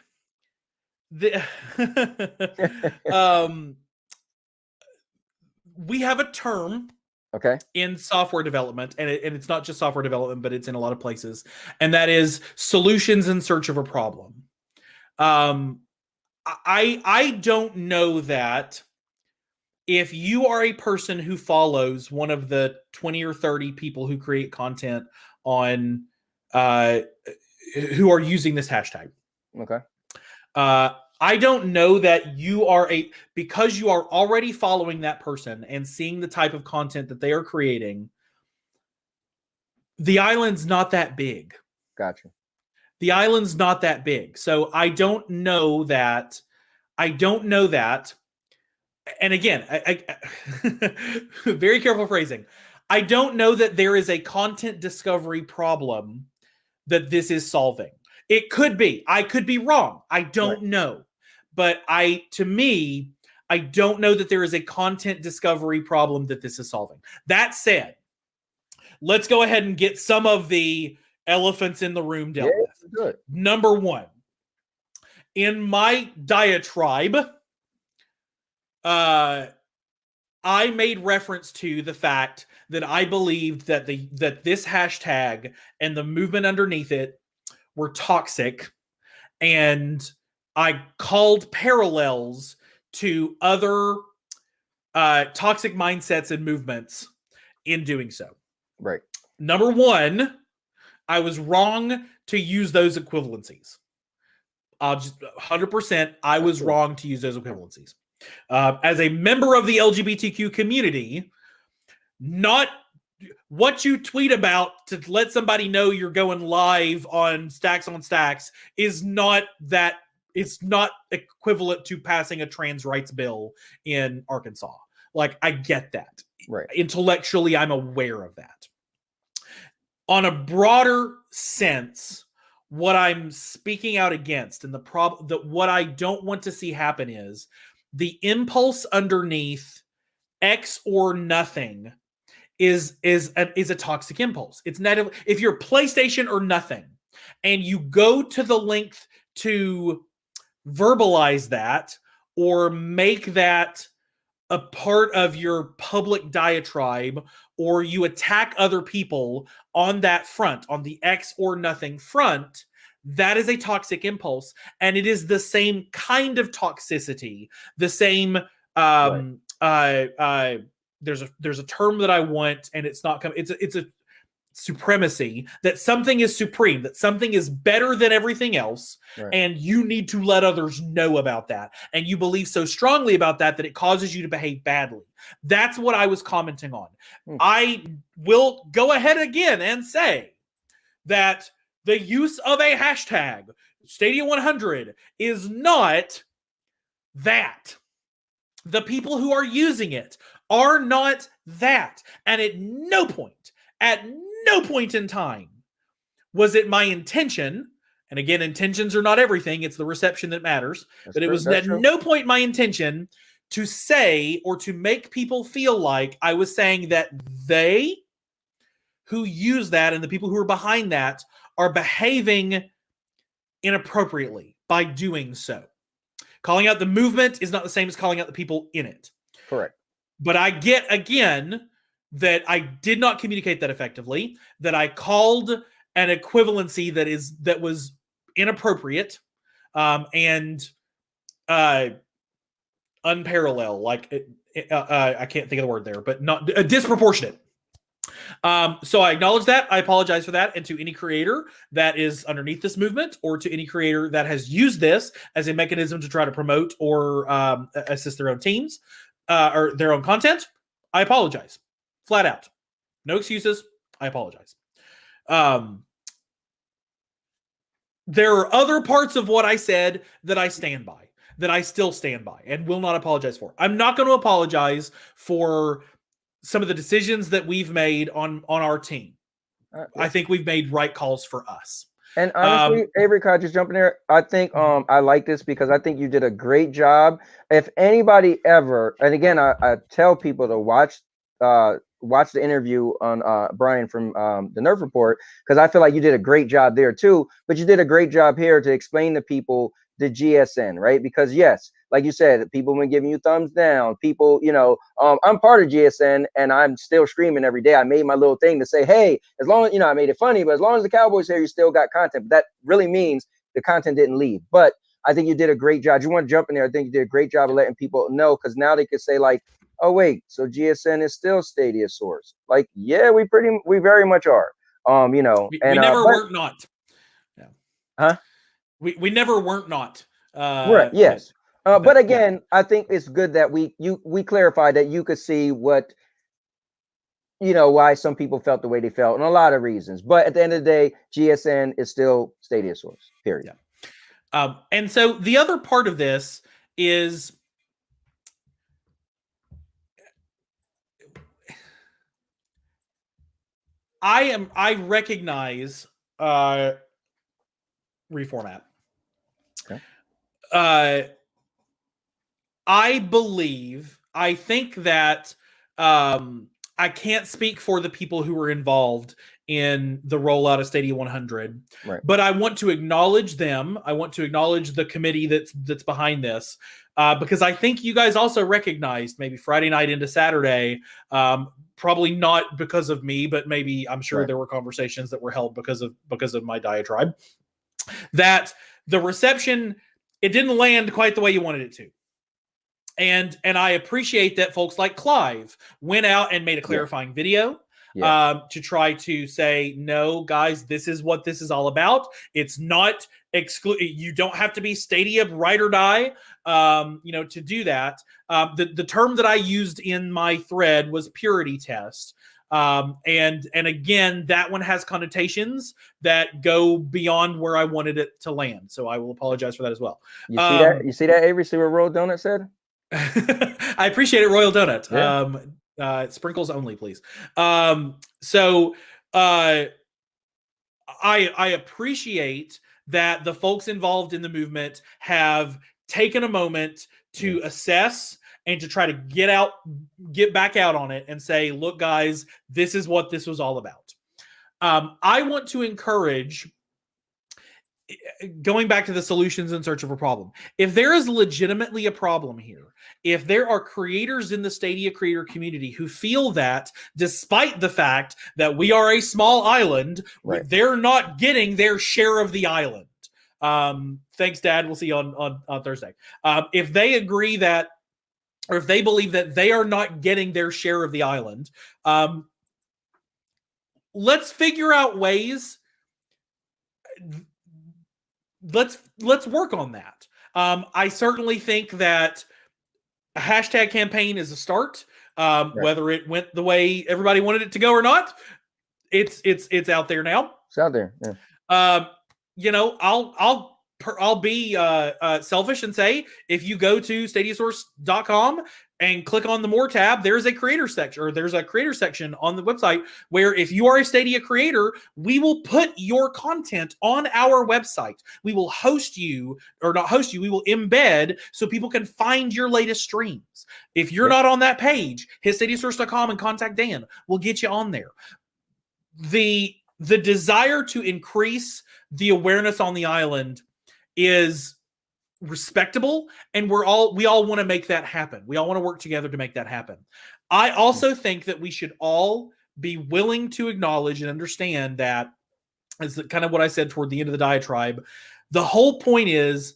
[SPEAKER 2] We have a term
[SPEAKER 1] okay,
[SPEAKER 2] in software development, and it's not just software development, but it's in a lot of places, and that is solutions in search of a problem. I don't know that if you are a person who follows one of the 20 or 30 people who create content on who are using this hashtag.
[SPEAKER 1] okay.
[SPEAKER 2] I don't know that you are because you are already following that person and seeing the type of content that they are creating. The island's not that big.
[SPEAKER 1] Gotcha.
[SPEAKER 2] The island's not that big. So I don't know that. And again, I very careful phrasing. I don't know that there is a content discovery problem that this is solving. It could be. I could be wrong. I don't know. But to me, I don't know that there is a content discovery problem that this is solving. That said, let's go ahead and get some of the elephants in the room dealt with.
[SPEAKER 1] Good.
[SPEAKER 2] Number one, in my diatribe, I made reference to the fact that I believed that this hashtag and the movement underneath it were toxic, and I called parallels to other toxic mindsets and movements in doing so.
[SPEAKER 1] Right.
[SPEAKER 2] Number one, I was wrong to use those equivalencies. Just 100%, I was wrong to use those equivalencies. As a member of the LGBTQ community, not what you tweet about to let somebody know you're going live on Stacks is not that. It's not equivalent to passing a trans rights bill in Arkansas. Like, I get that.
[SPEAKER 1] Right.
[SPEAKER 2] Intellectually, I'm aware of that. On a broader sense, what I'm speaking out against and what I don't want to see happen is the impulse underneath X or nothing is a toxic impulse. It's not, if you're PlayStation or nothing and you go to the length to verbalize that or make that a part of your public diatribe, or you attack other people on that front, on the X or nothing front, that is a toxic impulse. And it is the same kind of toxicity, the same there's a term that I want, and it's not coming. It's a supremacy, that something is supreme, that something is better than everything else, and you need to let others know about that. And you believe so strongly about that that it causes you to behave badly. That's what I was commenting on. I will go ahead again and say that the use of a hashtag Stadia 100 is not that. The people who are using it are not that. And at no point in time was it my intention, and again, intentions are not everything, it's the reception that matters, but it was at no point my intention to say or to make people feel like I was saying that they who use that and the people who are behind that are behaving inappropriately by doing so. Calling out the movement is not the same as calling out the people in it.
[SPEAKER 1] Correct.
[SPEAKER 2] But I get, again, that I did not communicate that effectively, that I called an equivalency that was inappropriate, and unparalleled. Like I can't think of the word there, but not disproportionate. So I acknowledge that. I apologize for that. And to any creator that is underneath this movement, or to any creator that has used this as a mechanism to try to promote or assist their own teams or their own content, I apologize. Flat out. No excuses. I apologize. There are other parts of what I said that I stand by, that I still stand by, and will not apologize for. I'm not going to apologize for some of the decisions that we've made on our team.
[SPEAKER 1] Yeah.
[SPEAKER 2] I think we've made right calls for us.
[SPEAKER 1] And honestly, Avery, can I just jump in there? I think I like this because I think you did a great job. If anybody ever, and again, I tell people to watch the interview on Brian from the Nerf Report, because I feel like you did a great job there too. But you did a great job here to explain to people the GSN, right? Because yes, like you said, people been giving you thumbs down. People, I'm part of GSN and I'm still streaming every day. I made my little thing to say, hey, as long as, I made it funny, but as long as the Cowboys here, you still got content. But that really means the content didn't leave. But I think you did a great job. You want to jump in there? I think you did a great job of letting people know, because now they could say like, oh wait, so GSN is still Stadia source. Like, yeah, we very much are.
[SPEAKER 2] We never weren't not. Yeah.
[SPEAKER 1] Huh?
[SPEAKER 2] We never weren't not.
[SPEAKER 1] Right. Yes. But again, yeah. I think it's good that we clarified that you could see what, why some people felt the way they felt, and a lot of reasons. But at the end of the day, GSN is still Stadia source. Period.
[SPEAKER 2] Yeah. And so the other part of this is, I recognize reformat.
[SPEAKER 1] Okay.
[SPEAKER 2] I think that I can't speak for the people who were involved in the rollout of Stadia 100,
[SPEAKER 1] right.
[SPEAKER 2] But I want to acknowledge them. I want to acknowledge the committee that's behind this, because I think you guys also recognized maybe Friday night into Saturday, probably not because of me, but maybe I'm sure there were conversations that were held because of my diatribe, that the reception, it didn't land quite the way you wanted it to. And I appreciate that folks like Clive went out and made a clarifying video to try to say, no, guys, this is what this is all about. It's not you don't have to be Stadia ride or die, to do that. The term that I used in my thread was purity test. And again, that one has connotations that go beyond where I wanted it to land. So I will apologize for that as well.
[SPEAKER 1] You see that? You see that, Avery? See what Royal Donut said?
[SPEAKER 2] I appreciate it, Royal Donut. Yeah. Sprinkles only, please. So I appreciate that the folks involved in the movement have taken a moment to assess and to try to get back out on it and say, look, guys, this is what this was all about. I want to encourage, going back to the solutions in search of a problem, if there is legitimately a problem here, if there are creators in the Stadia creator community who feel that despite the fact that we are a small island, they're not getting their share of the island. Thanks, Dad. We'll see you on Thursday. If they agree that, or if they believe that they are not getting their share of the island, let's figure out ways. Let's work on that. I certainly think that a hashtag campaign is a start. Whether it went the way everybody wanted it to go or not, it's out there now.
[SPEAKER 1] It's out there. Yeah.
[SPEAKER 2] I'll be selfish and say, if you go to stadiasource.com and click on the More tab, there's a creator section, or there's a creator section on the website where if you are a Stadia creator, we will put your content on our website. We will host you, or not host you, we will embed so people can find your latest streams. If you're not on that page, hit stadiasource.com and contact Dan. We'll get you on there. The desire to increase the awareness on the island is respectable, and we all want to make that happen. We all want to work together to make that happen. I also think that we should all be willing to acknowledge and understand that, is kind of what I said toward the end of the diatribe, The whole point is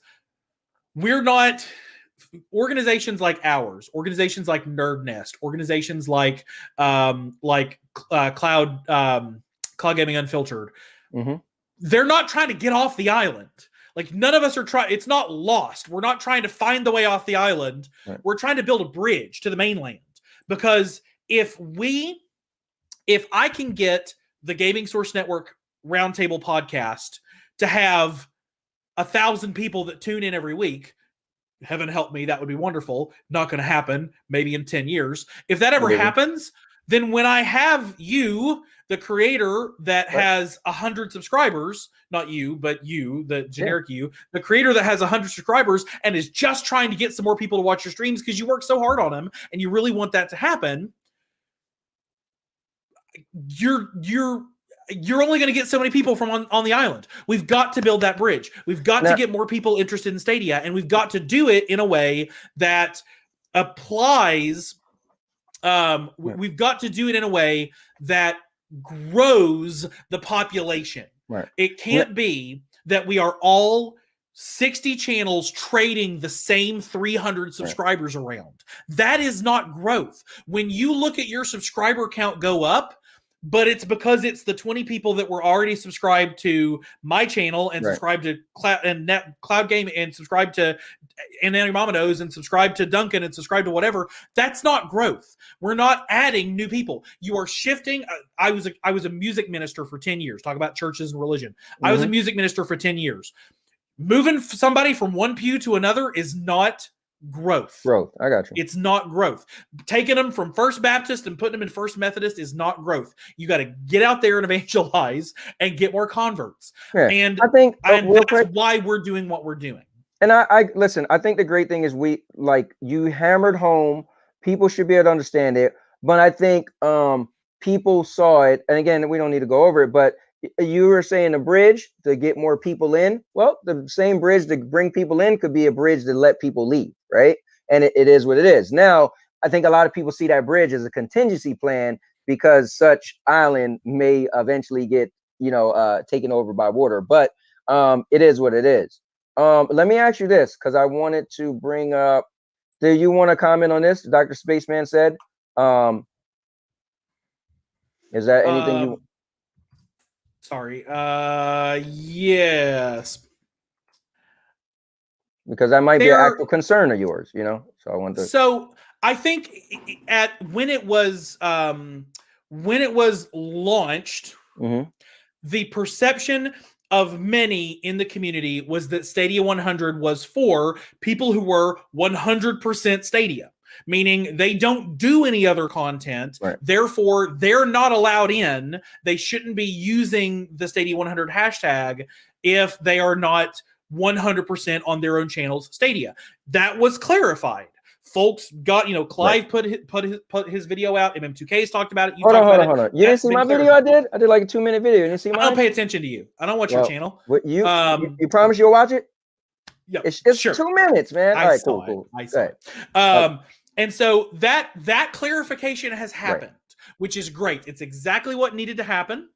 [SPEAKER 2] we're not organizations like ours, organizations like Nerd Nest, organizations like Cloud Gaming Unfiltered.
[SPEAKER 1] Mm-hmm.
[SPEAKER 2] They're not trying to get off the island. Like, none of us are trying. It's not lost. We're not trying to find the way off the island.
[SPEAKER 1] Right.
[SPEAKER 2] We're trying to build a bridge to the mainland. Because if I can get the Gaming Source Network Roundtable Podcast to have 1,000 people that tune in every week, heaven help me, that would be wonderful. Not going to happen. Maybe in 10 years. If that ever happens, then when I have you, the creator that has 100 subscribers, not you, but you, the generic you, the creator that has 100 subscribers and is just trying to get some more people to watch your streams because you work so hard on them and you really want that to happen, you're only going to get so many people from on the island. We've got to build that bridge. We've got to get more people interested in Stadia, and we've got to do it in a way that applies. We've got to do it in a way that grows the population.
[SPEAKER 1] Right.
[SPEAKER 2] It can't be that we are all 60 channels trading the same 300 subscribers around. That is not growth. When you look at your subscriber count go up, but it's because it's the 20 people that were already subscribed to my channel and subscribed to Cloud Game and subscribed to AndNowYour MommaKnows and subscribed to Duncan and subscribed to whatever. That's not growth. We're not adding new people. You are shifting. I was a music minister for 10 years. Talk about churches and religion. Mm-hmm. I was a music minister for 10 years. Moving somebody from one pew to another is not growth.
[SPEAKER 1] I got you.
[SPEAKER 2] It's not growth. Taking them from First Baptist and putting them in First Methodist is not growth. You got to get out there and evangelize and get more converts. Yeah. And I think that's why we're doing what we're doing.
[SPEAKER 1] And I listen, I think the great thing is you hammered home, people should be able to understand it. But I think people saw it, and again, we don't need to go over it, but you were saying a bridge to get more people in. Well, the same bridge to bring people in could be a bridge to let people leave, right? And it is what it is. Now, I think a lot of people see that bridge as a contingency plan because such island may eventually get, taken over by water. But it is what it is. Let me ask you this, because I wanted to bring up, do you want to comment on this? Dr. Spaceman said, is that anything you...
[SPEAKER 2] Sorry. Yes.
[SPEAKER 1] Because that might be an actual concern of yours, So I want to.
[SPEAKER 2] So I think when it was launched,
[SPEAKER 1] mm-hmm.
[SPEAKER 2] the perception of many in the community was that Stadia 100 was for people who were 100% Stadia. Meaning they don't do any other content.
[SPEAKER 1] Right.
[SPEAKER 2] Therefore, they're not allowed in. They shouldn't be using the Stadia 100 hashtag if they are not 100% on their own channel's Stadia. That was clarified. Folks got, Clive put his video out. MM2K's talked about it.
[SPEAKER 1] Hold on. You didn't see my video I did? I did like a 2-minute video. You didn't see mine?
[SPEAKER 2] I don't pay attention to you. I don't watch your channel.
[SPEAKER 1] You promise you'll watch it?
[SPEAKER 2] Yeah,
[SPEAKER 1] it's just 2 minutes, man. All right, cool.
[SPEAKER 2] I saw it. And so that clarification has happened, which is great. It's exactly what needed to happen.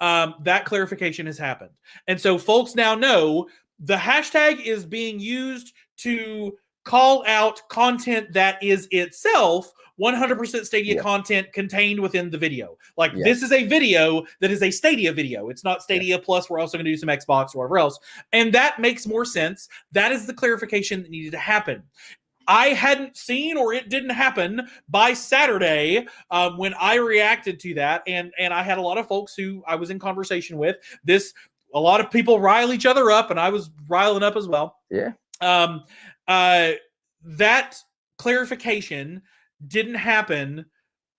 [SPEAKER 2] That clarification has happened. And so folks now know the hashtag is being used to call out content that is itself 100% Stadia content contained within the video. This is a video that is a Stadia video. It's not Stadia Plus. We're also going to do some Xbox or whatever else. And that makes more sense. That is the clarification that needed to happen. I hadn't seen, or it didn't happen by Saturday when I reacted to that. And I had a lot of folks who I was in conversation with. A lot of people rile each other up, and I was riling up as well.
[SPEAKER 1] Yeah.
[SPEAKER 2] That clarification didn't happen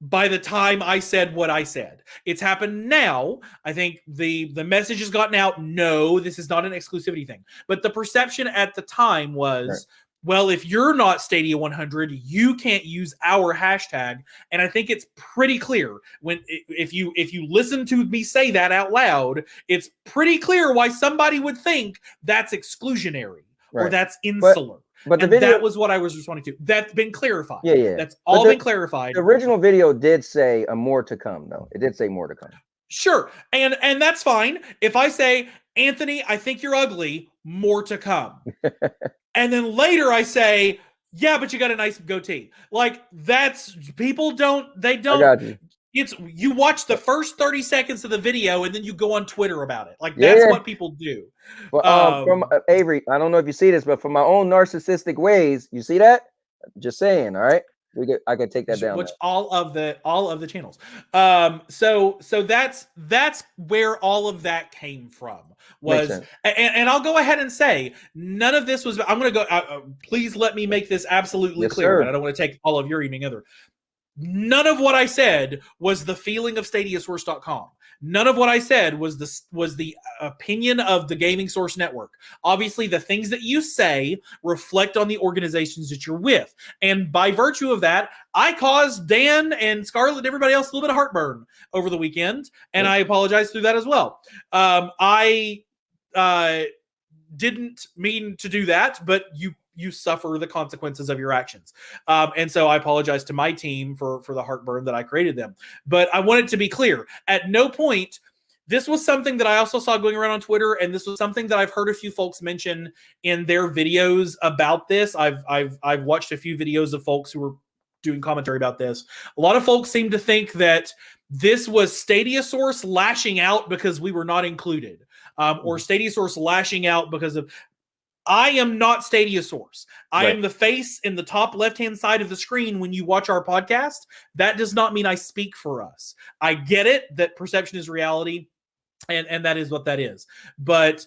[SPEAKER 2] by the time I said what I said. It's happened now. I think the message has gotten out. No, this is not an exclusivity thing. But the perception at the time was, well, if you're not Stadia 100, you can't use our hashtag. And I think it's pretty clear if you listen to me say that out loud, it's pretty clear why somebody would think that's exclusionary or that's insular. But the video, that was what I was responding to. That's been clarified.
[SPEAKER 1] Yeah.
[SPEAKER 2] That's all been clarified.
[SPEAKER 1] The original video did say more to come, though. It did say more to come.
[SPEAKER 2] Sure. And that's fine. If I say, Anthony, I think you're ugly, more to come. And then later I say, yeah, but you got a nice goatee. Like, that's, people don't, they
[SPEAKER 1] I
[SPEAKER 2] don't,
[SPEAKER 1] got you.
[SPEAKER 2] it's, you watch the first 30 seconds of the video and then you go on Twitter about it. Like,
[SPEAKER 1] Yeah.
[SPEAKER 2] that's what people do.
[SPEAKER 1] But from Avery, I don't know if you see this, but for my own narcissistic ways, you see that? Just saying, all right. I could take that down.
[SPEAKER 2] Which
[SPEAKER 1] now.
[SPEAKER 2] all of the channels. So that's where all of that came from. Was and I'll go ahead and say none of this was. I'm going to go. Please let me make this absolutely clear.
[SPEAKER 1] Sir.
[SPEAKER 2] And I don't want to take all of your evening either. None of what I said was the feeling of StadiaSource.com. None of what I said was the opinion of the Gaming Source Network. Obviously, the things that you say reflect on the organizations that you're with. And by virtue of that, I caused Dan and Scarlett and everybody else a little bit of heartburn over the weekend. And I apologize through that as well. I didn't mean to do that, but you suffer the consequences of your actions. And so I apologize to my team for the heartburn that I created them. But I want it to be clear. At no point, this was something that I also saw going around on Twitter, and this was something that I've heard a few folks mention in their videos about this. I've watched a few videos of folks who were doing commentary about this. A lot of folks seem to think that this was Stadia Source lashing out because we were not included, or Stadia Source lashing out because of... I am not Stadia Source. I am the face in the top left-hand side of the screen when you watch our podcast. That does not mean I speak for us. I get it that perception is reality, and that is what that is. But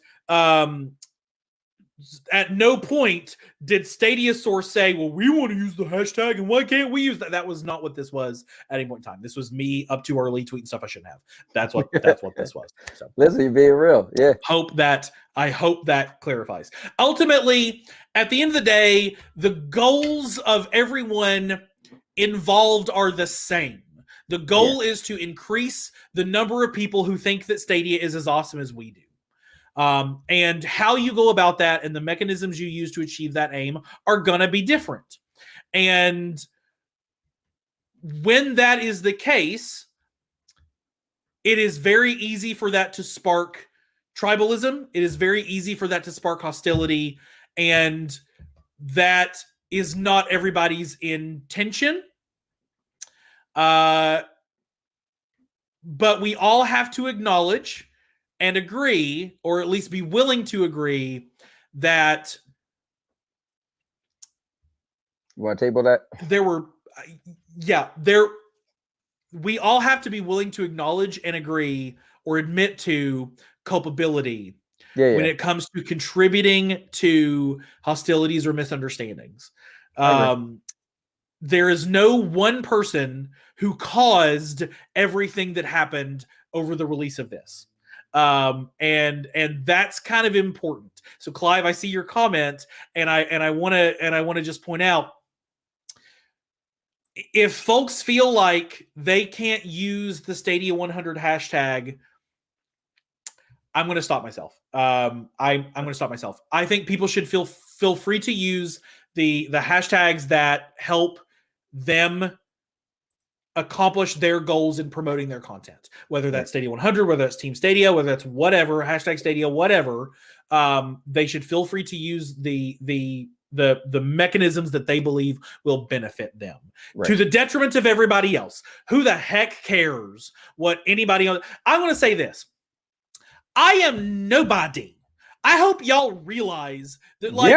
[SPEAKER 2] at no point did Stadia Source say, well, we want to use the hashtag, and why can't we use that? That was not what this was at any point in time. This was me up too early tweeting stuff I shouldn't have. That's what this was. So
[SPEAKER 1] listen, you're being real. Yeah.
[SPEAKER 2] I hope that clarifies. Ultimately, at the end of the day, the goals of everyone involved are the same. The goal is to increase the number of people who think that Stadia is as awesome as we do. And how you go about that and the mechanisms you use to achieve that aim are going to be different. And when that is the case, it is very easy for that to spark tribalism. It is very easy for that to spark hostility. And that is not everybody's intention. But we all have to acknowledge and agree, or at least be willing to agree, that...
[SPEAKER 1] You want to table that?
[SPEAKER 2] We all have to be willing to acknowledge and agree or admit to culpability when it comes to contributing to hostilities or misunderstandings. There is no one person who caused everything that happened over the release of this. And that's kind of important. So Clive, I see your comment, and I want to just point out, if folks feel like they can't use the Stadia 100 hashtag, I'm going to stop myself. I'm going to stop myself. I think people should feel free to use the hashtags that help them accomplish their goals in promoting their content, whether that's Stadia 100, whether that's Team Stadia, whether that's whatever, hashtag Stadia, whatever. They should feel free to use the mechanisms that they believe will benefit them, to the detriment of everybody else. Who the heck cares what anybody else? I want to say this. I am nobody. I hope y'all realize that, like,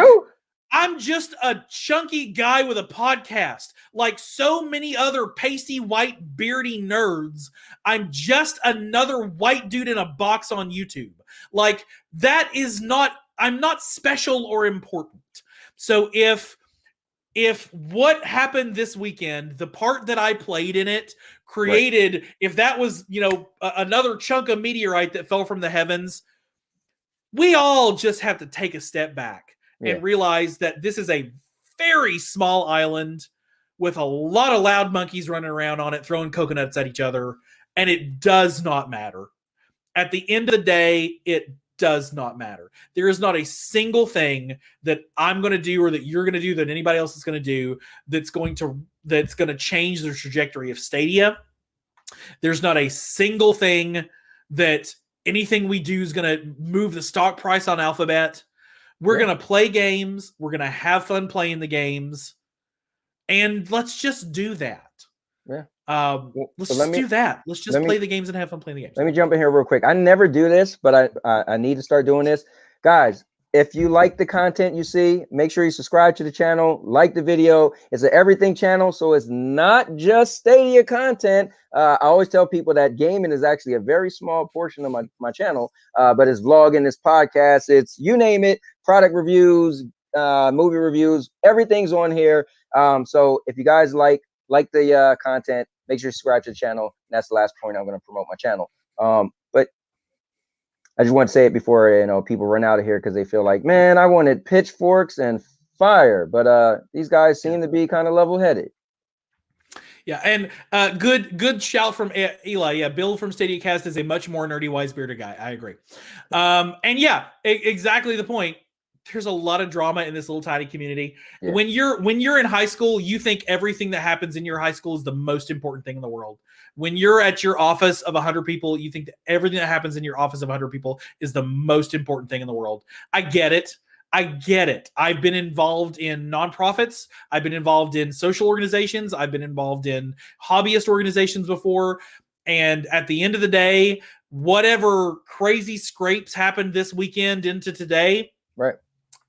[SPEAKER 2] I'm just a chunky guy with a podcast. Like so many other pasty, white, beardy nerds, I'm just another white dude in a box on YouTube. Like, that is not... I'm not special or important. So if what happened this weekend, the part that I played in it, created, if that was, another chunk of meteorite that fell from the heavens, we all just have to take a step back and realize that this is a very small island with a lot of loud monkeys running around on it, throwing coconuts at each other, and it does not matter. At the end of the day, it does not matter. There is not a single thing that I'm going to do or that you're going to do that anybody else is going to do that's going to change the trajectory of Stadia. There's not a single thing that anything we do is going to move the stock price on Alphabet. We're going to play games. We're going to have fun playing the games. And let's just do that.
[SPEAKER 1] Yeah.
[SPEAKER 2] Let's just do that. Let's just play the games and have fun playing the games.
[SPEAKER 1] Let me jump in here real quick. I never do this, but I need to start doing this. Guys, if you like the content you see, make sure you subscribe to the channel, like the video. It's an everything channel, so it's not just Stadia content. I always tell people that gaming is actually a very small portion of my channel, but it's vlogging, it's podcast, it's you name it, product reviews, movie reviews, everything's on here. So if you guys like the content, make sure you subscribe to the channel. And that's the last point I'm going to promote my channel. But I just want to say it before people run out of here because they feel like, man, I wanted pitchforks and fire, but these guys seem to be kind of level-headed.
[SPEAKER 2] Yeah, and good shout from Eli. Yeah, Bill from Stadia Cast is a much more nerdy, wise bearded guy. I agree. And yeah, exactly the point. There's a lot of drama in this little tiny community. Yeah. When you're in high school, you think everything that happens in your high school is the most important thing in the world. When you're at your office of 100 people, you think that everything that happens in your office of 100 people is the most important thing in the world. I get it. I've been involved in nonprofits. I've been involved in social organizations. I've been involved in hobbyist organizations before. And at the end of the day, whatever crazy scrapes happened this weekend into today,
[SPEAKER 1] right?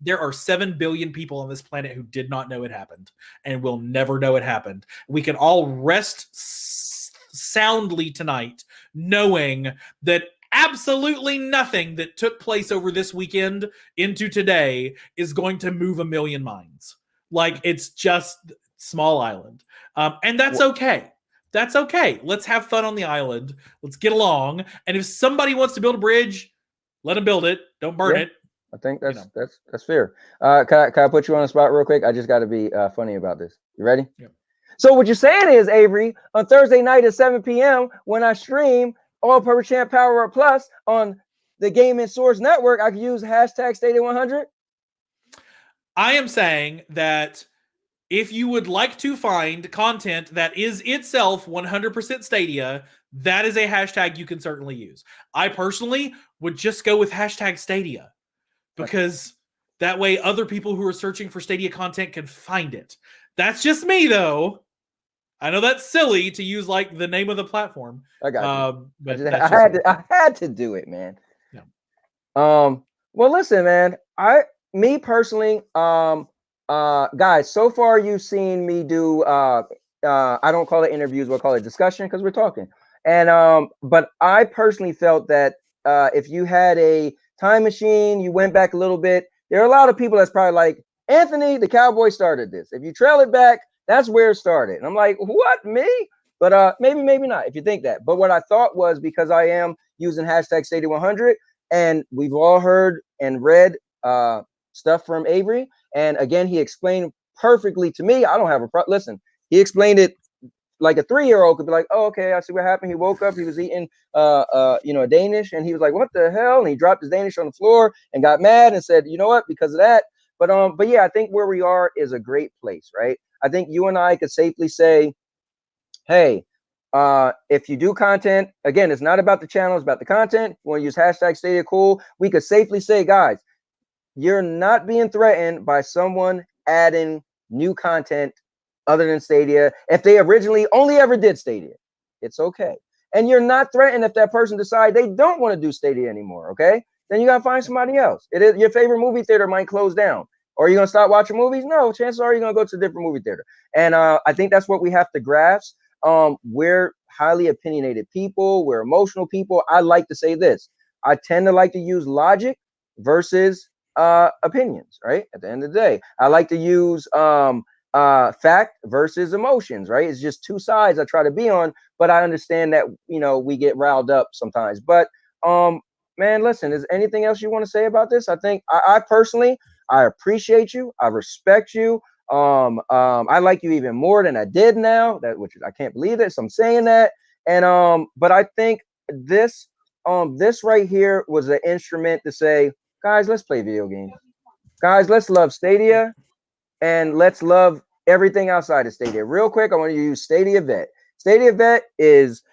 [SPEAKER 2] There are 7 billion people on this planet who did not know it happened and will never know it happened. We can all rest soundly tonight knowing that absolutely nothing that took place over this weekend into today is going to move a million minds. Like, it's just small island. And that's okay. That's okay. Let's have fun on the island. Let's get along. And if somebody wants to build a bridge, let them build it. Don't burn it.
[SPEAKER 1] I think that's fair. Can I put you on the spot real quick? I just got to be funny about this. You ready?
[SPEAKER 2] Yep.
[SPEAKER 1] So what you're saying is, Avery, on Thursday night at 7 p.m. when I stream All-Purpose Champ Power Up Plus on the Gaming Source Network, I can use hashtag Stadia100?
[SPEAKER 2] I am saying that if you would like to find content that is itself 100% Stadia, that is a hashtag you can certainly use. I personally would just go with hashtag Stadia, because that way other people who are searching for Stadia content can find it. That's just me, though. I know that's silly to use like the name of the platform.
[SPEAKER 1] I got you.
[SPEAKER 2] But
[SPEAKER 1] I had to do it, man. Yeah. Well, listen, man. Me personally, guys, so far you've seen me do I don't call it interviews, we'll call it discussion because we're talking. And but I personally felt that if you had a time machine, you went back a little bit, there are a lot of people that's probably like, Anthony, the Cowboy started this. If you trail it back, that's where it started. And I'm like, what, me? But maybe not, if you think that. But what I thought was, because I am using hashtag Stadia100, and we've all heard and read stuff from Avery. And again, he explained perfectly to me. I don't have a problem. Listen, he explained it like a 3-year-old could be like, oh, okay, I see what happened. He woke up, he was eating a Danish, and he was like, what the hell? And he dropped his Danish on the floor and got mad and said, you know what, because of that. But yeah, I think where we are is a great place, right? I think you and I could safely say, hey, if you do content, again, it's not about the channel, it's about the content. You want to use hashtag Stadia cool. We could safely say, guys, you're not being threatened by someone adding new content other than Stadia. If they originally only ever did Stadia, it's okay. And you're not threatened if that person decides they don't want to do Stadia anymore, okay? Then you got to find somebody else. It is your favorite movie theater might close down. Or are you going to stop watching movies? No, chances are you're going to go to a different movie theater. And I think that's what we have to grasp. We're highly opinionated people. We're emotional people. I like to say this. I tend to like to use logic versus opinions, right? At the end of the day, I like to use fact versus emotions, right? It's just two sides I try to be on, but I understand that, we get riled up sometimes. But man, listen, is anything else you want to say about this? I think I personally, I appreciate you. I respect you. I like you even more than I did now. Which I can't believe this. I'm saying that. And but I think this right here was an instrument to say, guys, let's play video games. Guys, let's love Stadia, and let's love everything outside of Stadia. Real quick, I want you to use Stadia Vet. Stadia Vet is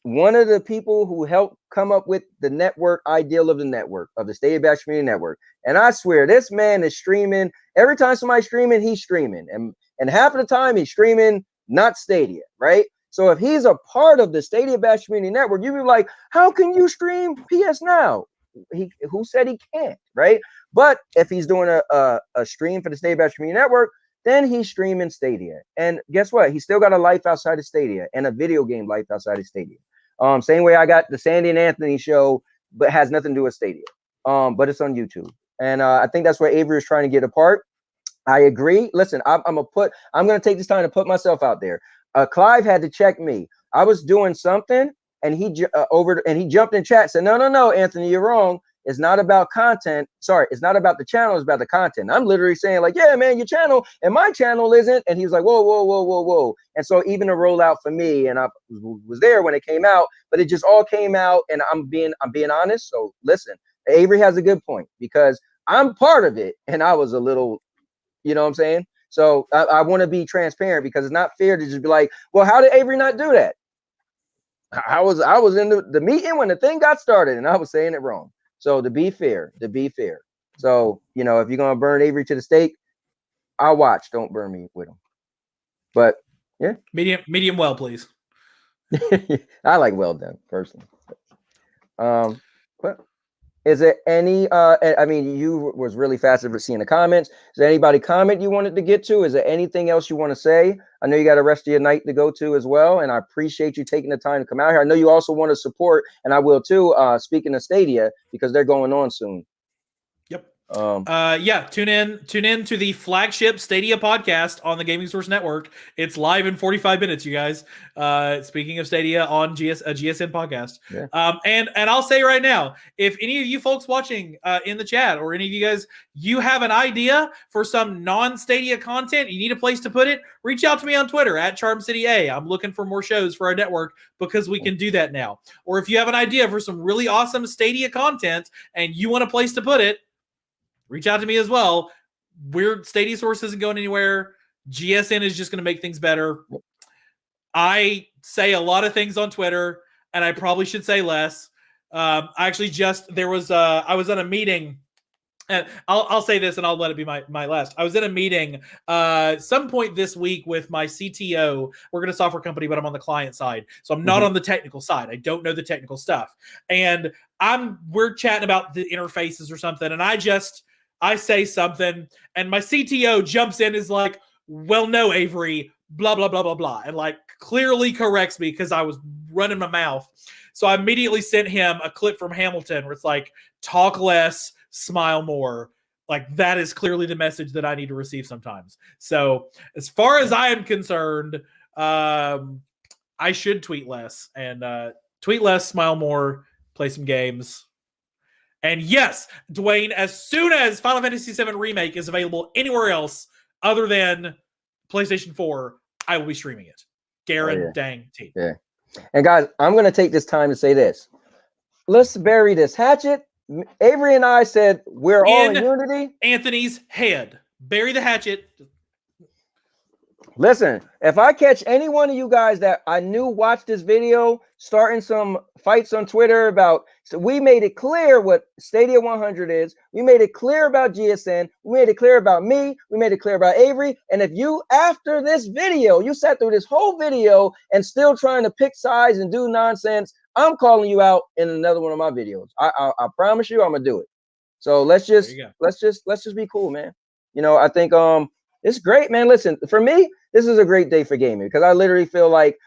[SPEAKER 1] one of the people who helped come up with the network ideal of the network, of the Stadia Bash Community Network. And I swear, this man is streaming. Every time somebody's streaming, he's streaming. And half of the time he's streaming not Stadia, right? So if he's a part of the Stadia Bash Community Network, you'd be like, how can you stream PS Now? Who said he can't, right? But if he's doing a stream for the Stadia Bash Community Network, then he's streaming Stadia. And guess what? He's still got a life outside of Stadia and a video game life outside of Stadia. Same way I got the Sandy and Anthony show, but has nothing to do with Stadia. But it's on YouTube. And I think that's where Avery is trying to get apart. I agree. Listen, I'm gonna take this time to put myself out there. Clive had to check me. I was doing something, and he jumped in chat, said, no, Anthony, you're wrong. It's not about content. Sorry, it's not about the channel. It's about the content. I'm literally saying like, yeah, man, your channel and my channel isn't. And he was like, whoa. And so even a rollout for me, and I was there when it came out, but it just all came out, and I'm being honest. So listen, Avery has a good point, because I'm part of it, and I was a little, you know what I'm saying? So I want to be transparent, because it's not fair to just be like, well, how did Avery not do that? I was in the meeting when the thing got started, and I was saying it wrong. So to be fair. So, you know, if you're going to burn Avery to the stake, I'll watch. Don't burn me with him. But yeah.
[SPEAKER 2] Medium well, please.
[SPEAKER 1] I like well done personally. But is there any, I mean, you was really fast at seeing the comments. Is there anybody comment you wanted to get to? Is there anything else you want to say? I know you got the rest of your night to go to as well, and I appreciate you taking the time to come out here. I know you also want to support, and I will too, speaking of Stadia, because they're going on soon.
[SPEAKER 2] Yep. Yeah, tune in to the flagship Stadia podcast on the Gaming Source Network. It's live in 45 minutes, you guys. Speaking of Stadia on a GSN podcast.
[SPEAKER 1] Yeah.
[SPEAKER 2] And I'll say right now, if any of you folks watching in the chat, or any of you guys, you have an idea for some non-Stadia content, you need a place to put it, reach out to me on Twitter at CharmCityA. I'm looking for more shows for our network, because we can do that now. Or if you have an idea for some really awesome Stadia content and you want a place to put it, reach out to me as well. Stadia Source isn't going anywhere. GSN is just going to make things better. I say a lot of things on Twitter, and I probably should say less. I was at a meeting, and I'll say this, and I'll let it be my last. I was in a meeting some point this week with my CTO. We're going to software company, but I'm on the client side, so I'm not on the technical side. I don't know the technical stuff, and we're chatting about the interfaces or something, and I say something, and my CTO jumps in, is like, well, no, Avery, blah, blah, blah, blah, blah, and like clearly corrects me because I was running my mouth. So I immediately sent him a clip from Hamilton where it's like, talk less, smile more. Like, that is clearly the message that I need to receive sometimes. So as far as I am concerned, I should tweet less, and tweet less, smile more, play some games. And yes, Dwayne, as soon as Final Fantasy VII Remake is available anywhere else other than PlayStation 4, I will be streaming it. Guaranteed.
[SPEAKER 1] Yeah. And guys, I'm going to take this time to say this. Let's bury this hatchet. Avery and I said we're all in unity.
[SPEAKER 2] Anthony's head. Bury the hatchet.
[SPEAKER 1] Listen, if I catch any one of you guys that I knew watched this video starting some fights on Twitter about, so we made it clear what Stadia 100 is. We made it clear about GSN. We made it clear about me. We made it clear about Avery. And if you, after this video, you sat through this whole video and still trying to pick sides and do nonsense, I'm calling you out in another one of my videos. I promise you, I'm gonna do it. So let's just be cool, man. You know, I think it's great, man. Listen, for me, this is a great day for gaming, because I literally feel like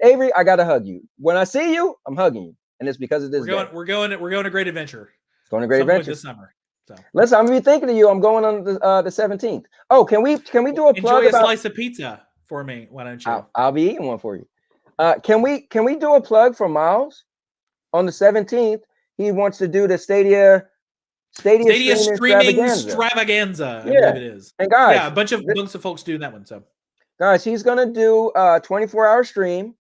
[SPEAKER 1] Avery, I gotta hug you. When I see you, I'm hugging you, and it's because of this.
[SPEAKER 2] We're going a great adventure.
[SPEAKER 1] It's going a great adventure
[SPEAKER 2] this summer. So
[SPEAKER 1] listen, I'm gonna be thinking of you. I'm going on the 17th. Oh, can we do a plug?
[SPEAKER 2] Enjoy a slice of pizza for me. Why don't you?
[SPEAKER 1] I'll be eating one for you. Can we do a plug for Miles on the 17th? He wants to do the Stadia streaming
[SPEAKER 2] extravaganza.
[SPEAKER 1] Yeah,
[SPEAKER 2] I believe it is.
[SPEAKER 1] And guys,
[SPEAKER 2] yeah, a bunch of folks doing that one. So
[SPEAKER 1] guys, he's gonna do a 24-hour stream.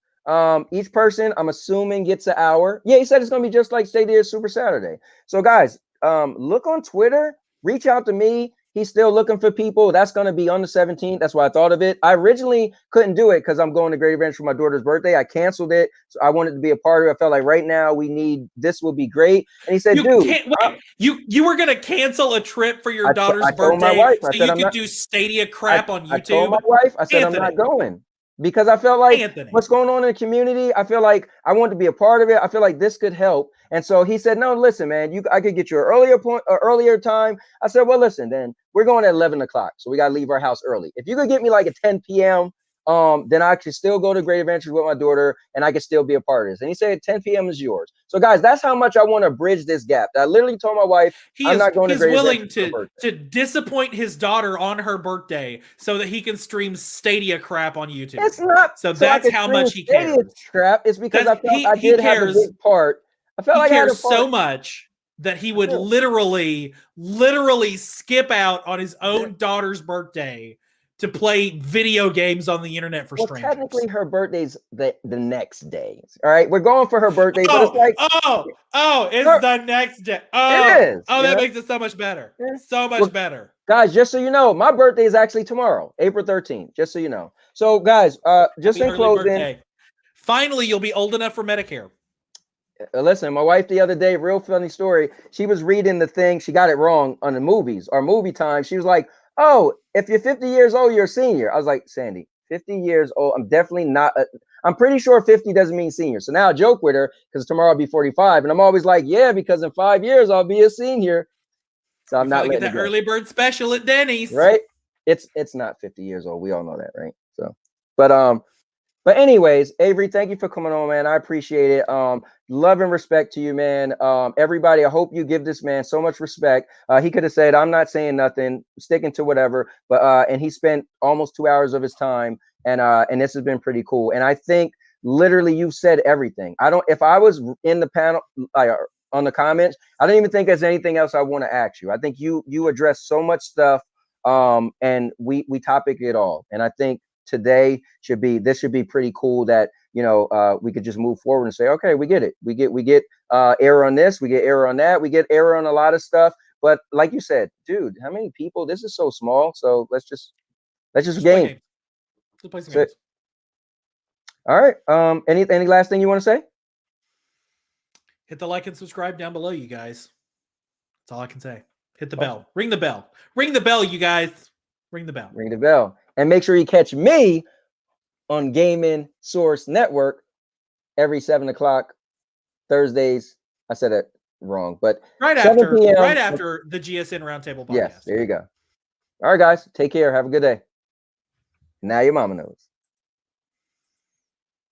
[SPEAKER 1] Each person, I'm assuming, gets an hour. Yeah, he said it's gonna be just like Stadia Super Saturday. So guys, look on Twitter, reach out to me. He's still looking for people. That's going to be on the 17th. That's why I thought of it. I originally couldn't do it because I'm going to Great Adventures for my daughter's birthday. I canceled it. So I wanted to be a part of it. I felt like right now this will be great. And he said,
[SPEAKER 2] you
[SPEAKER 1] dude,
[SPEAKER 2] can't wait. You were going to cancel a trip for your daughter's
[SPEAKER 1] I told my
[SPEAKER 2] birthday
[SPEAKER 1] wife,
[SPEAKER 2] so you could do Stadia crap on YouTube?
[SPEAKER 1] I told my wife, I said,
[SPEAKER 2] Anthony.
[SPEAKER 1] I'm not going. Because I felt like what's going on in the community, I feel like I want to be a part of it. I feel like this could help. And so he said, no, listen, man, I could get you an earlier time. I said, well, listen, then we're going at 11 o'clock. So we got to leave our house early. If you could get me like at 10 p.m., then I could still go to Great Adventures with my daughter and I could still be a part of this. And he said 10 p.m. is yours. So guys, that's how much I want to bridge this gap. I literally told my wife, I'm not going to Great Adventures.
[SPEAKER 2] He's willing to disappoint his daughter on her birthday so that he can stream Stadia crap on YouTube.
[SPEAKER 1] It's not
[SPEAKER 2] so that's how much he cares.
[SPEAKER 1] Crap. It's because I felt I did have a big part. I felt like I cares
[SPEAKER 2] so much that he would literally skip out on his own daughter's birthday to play video games on the internet for strangers.
[SPEAKER 1] Technically, her birthday's the next day. All right, we're going for her birthday, but it's like
[SPEAKER 2] it's the next day.
[SPEAKER 1] It is.
[SPEAKER 2] That makes it so much better. So much better.
[SPEAKER 1] Guys, just so you know, my birthday is actually tomorrow, April 13th. Just so you know. So, guys, just in closing,
[SPEAKER 2] finally, you'll be old enough for Medicare.
[SPEAKER 1] Listen, my wife the other day, real funny story. She was reading the thing. She got it wrong on the movies or movie time. She was like, oh, if you're 50 years old, you're a senior. I was like, Sandy, 50 years old. I'm definitely not. I'm pretty sure 50 doesn't mean senior. So now I joke with her because tomorrow I'll be 45. And I'm always like, yeah, because in 5 years, I'll be a senior. So I'm not letting
[SPEAKER 2] get that early bird special at Denny's.
[SPEAKER 1] Right. It's not 50 years old. We all know that. Right. So, but anyways, Avery, thank you for coming on, man. I appreciate it. Love and respect to you, man. Everybody, I hope you give this man so much respect. He could have said, I'm not saying nothing, sticking to whatever, but and he spent almost 2 hours of his time, and this has been pretty cool. And I think literally you said everything. If I was in the panel, on the comments, I don't even think there's anything else I want to ask you. I think you addressed so much stuff, and we topic it all. And I think today should be pretty cool that we could just move forward and say, okay, we get it. We get error on this, we get error on that, we get error on a lot of stuff. But like you said, dude, how many people? This is so small. So let's just game.
[SPEAKER 2] Let's play some games.
[SPEAKER 1] All right. Any last thing you want to say?
[SPEAKER 2] Hit the like and subscribe down below, you guys. That's all I can say. Hit the bell. Ring the bell. Ring the bell, you guys. Ring the bell.
[SPEAKER 1] Ring the bell. And make sure you catch me on Gaming Source Network every 7 o'clock Thursdays. I said it wrong, but
[SPEAKER 2] right after the GSN Roundtable Podcast.
[SPEAKER 1] Yes, there you go. All right, guys. Take care. Have a good day. Now your mama knows.